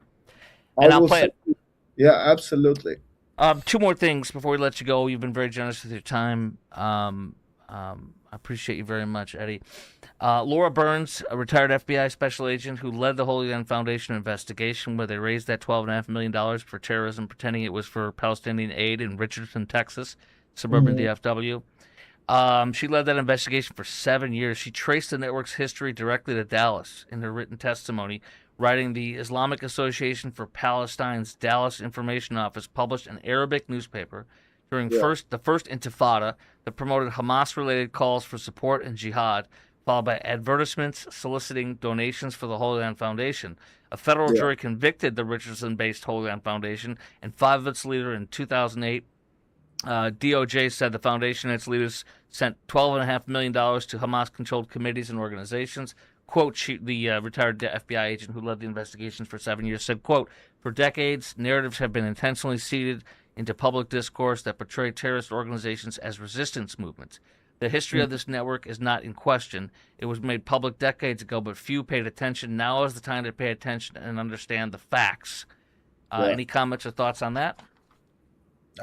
D: I
A: and I'll
D: will
A: play
D: send
A: it.
D: you. Yeah, absolutely.
A: Two more things before we let you go. You've been very generous with your time. I appreciate you very much, Eddie. Laura Burns, a retired FBI special agent who led the Holy Land Foundation investigation where they raised that $12.5 million for terrorism, pretending it was for Palestinian aid in Richardson, Texas, suburban
D: Mhm.
A: DFW. She led that investigation for 7 years. She traced the network's history directly to Dallas in her written testimony, writing the Islamic Association for Palestine's Dallas Information Office published an Arabic newspaper during
D: Yeah,
A: the first Intifada that promoted Hamas-related calls for support and jihad, followed by advertisements soliciting donations for the Holy Land Foundation. A federal
D: yeah,
A: jury convicted the Richardson-based Holy Land Foundation and five of its leaders in 2008 DOJ said the foundation and its leaders sent $12.5 million to Hamas-controlled committees and organizations. Quote, the retired FBI agent who led the investigations for 7 years said, quote, for decades, narratives have been intentionally seeded into public discourse that portray terrorist organizations as resistance movements. The history of this network is not in question. It was made public decades ago, but few paid attention. Now is the time to pay attention and understand the facts.
B: Yeah.
A: Any comments or thoughts on that?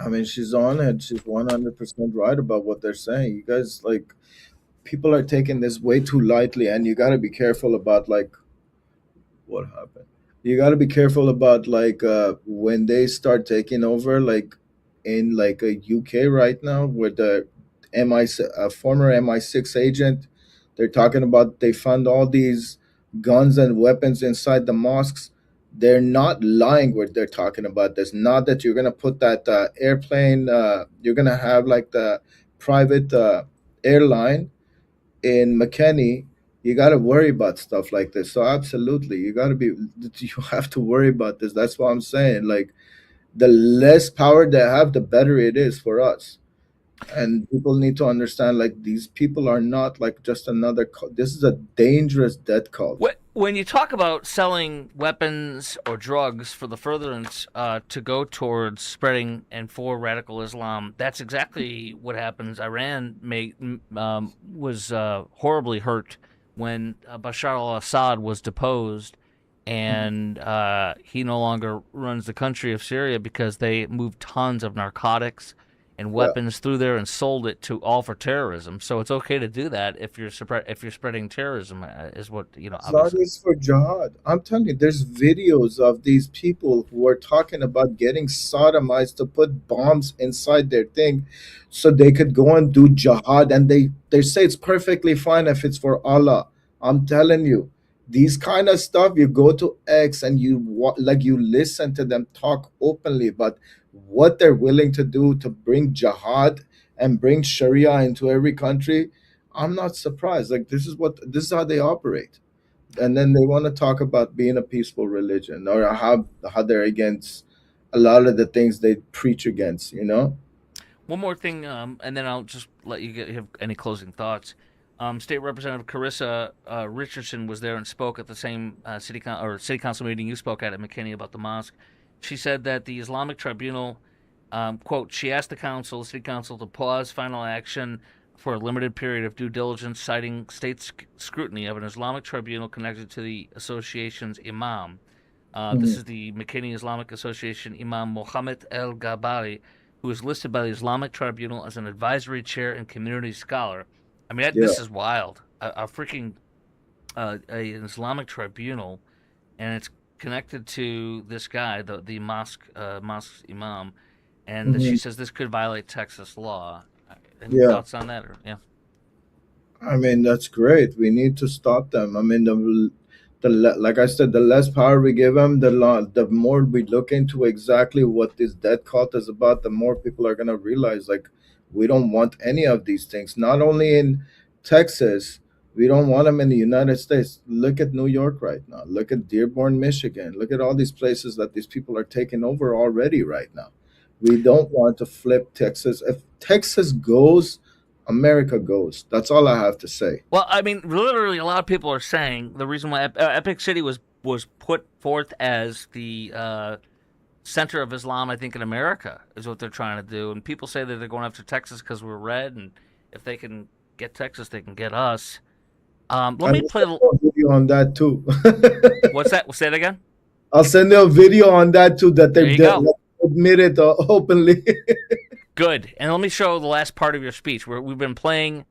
B: I mean, she's on it. She's 100% right about what they're saying. You guys, like, people are taking this way too lightly, and you got to be careful about, like, what happened. You got to be careful about, like, when they start taking over, like, in, like, a UK right now, where the former MI6 agent, they're talking about they found all these guns and weapons inside the mosques. They're not lying when they're talking about this. Not that you're gonna put that airplane. You're gonna have like the private airline in McKinney. You got to worry about stuff like this. So absolutely, you got to be. You have to worry about this. That's what I'm saying. Like, the less power they have, the better it is for us. And people need to understand, like, these people are not like just another cult. This is a dangerous death cult.
A: When you talk about selling weapons or drugs for the furtherance to go towards spreading and for radical Islam, that's exactly what happens. Iran was horribly hurt when Bashar al-Assad was deposed, and he no longer runs the country of Syria because they moved tons of narcotics and weapons through there and sold it to all for terrorism. So it's okay to do that if you're spreading terrorism, is what obviously.
B: It's for jihad. I'm telling you, there's videos of these people who are talking about getting sodomized to put bombs inside their thing, so they could go and do jihad, and they say it's perfectly fine if it's for Allah. I'm telling you, these kind of stuff. You go to X and you listen to them talk openly about what they're willing to do to bring jihad and bring Sharia into every country. I'm not surprised. Like, this is how they operate. And then they want to talk about being a peaceful religion, or how they're against a lot of the things they preach against.
A: One more thing, and then I'll just let you have any closing thoughts. State Representative Carissa Richardson was there and spoke at the same city council meeting you spoke at McKinney about the mosque. She said that the Islamic Tribunal, quote, she asked the city council to pause final action for a limited period of due diligence, citing state scrutiny of an Islamic tribunal connected to the association's imam. This is the McKinney Islamic Association Imam Mohammed El Gabari, who is listed by the Islamic Tribunal as an advisory chair and community scholar. I mean, this is wild. A freaking an Islamic tribunal, and it's connected to this guy, the mosque imam, and she says this could violate Texas law. Any thoughts on that?
B: I mean, that's great. We need to stop them. I mean, like I said, the less power we give them, the more we look into exactly what this death cult is about, the more people are gonna realize, like, we don't want any of these things. Not only in Texas, we don't want them in the United States. Look at New York right now. Look at Dearborn, Michigan. Look at all these places that these people are taking over already right now. We don't want to flip Texas. If Texas goes, America goes. That's all I have to say.
A: Well, I mean, literally, a lot of people are saying the reason why Epic City was put forth as the center of Islam, I think, in America, is what they're trying to do. And people say that they're going after Texas because we're red, and if they can get Texas, they can get us. Let me play a
B: video on that too.
A: What's that? Say it again.
B: I'll send you a video on that too. That they admitted openly.
A: Good. And let me show the last part of your speech. We've been playing.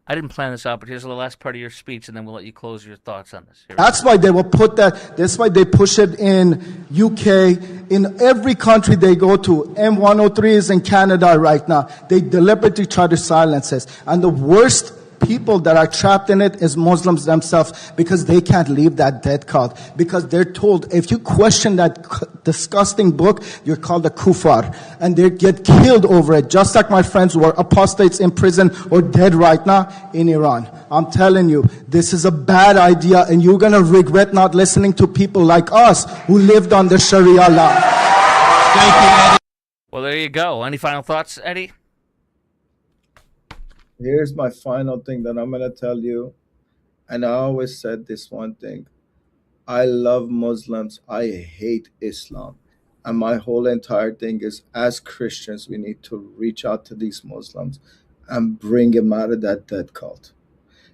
A: I didn't plan this out, but here's the last part of your speech, and then we'll let you close your thoughts on this.
C: That's why they will put that. That's why they push it in UK. In every country they go to, M103 is in Canada right now. They deliberately try to silence us. And the worst people that are trapped in it is Muslims themselves, because they can't leave that death cult. Because they're told, if you question that disgusting book, you're called a kufar. And they get killed over it. Just like my friends who are apostates in prison or dead right now in Iran. I'm telling you, this is a bad idea, and you're going to regret not listening to people like us who lived under Sharia law.
E: Thank you, Eddie.
A: Well, there you go. Any final thoughts, Eddie?
B: Here's my final thing that I'm going to tell you. And I always said this one thing: I love Muslims, I hate Islam. And my whole entire thing is, as Christians, we need to reach out to these Muslims and bring them out of that dead cult,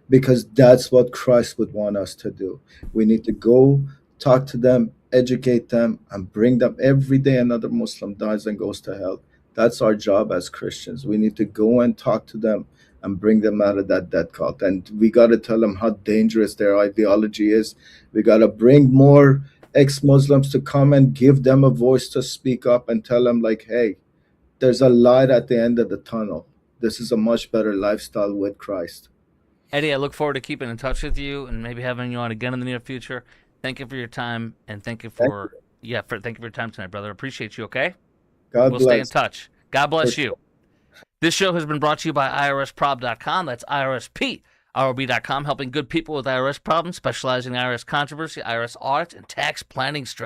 B: because that's what Christ would want us to do. We need to go talk to them, educate them, and bring them. Every day another Muslim dies and goes to hell. That's our job as Christians. We need to go and talk to them and bring them out of that death cult. And we got to tell them how dangerous their ideology is. We got to bring more ex Muslims to come and give them a voice to speak up and tell them, like, hey, there's a light at the end of the tunnel. This is a much better lifestyle with Christ.
A: Eddie, I look forward to keeping in touch with you and maybe having you on again in the near future. Thank you for your time, and thank you
B: Thank
A: for
B: you.
A: thank you for your time tonight, brother. Appreciate you. Okay,
B: God
A: we'll stay in
B: bless.
A: touch. God
B: For
A: bless
B: sure.
A: you. This show has been brought to you by IRSprob.com. That's IRSPROB.com, helping good people with IRS problems, specializing in IRS controversy, IRS audits, and tax planning strategies.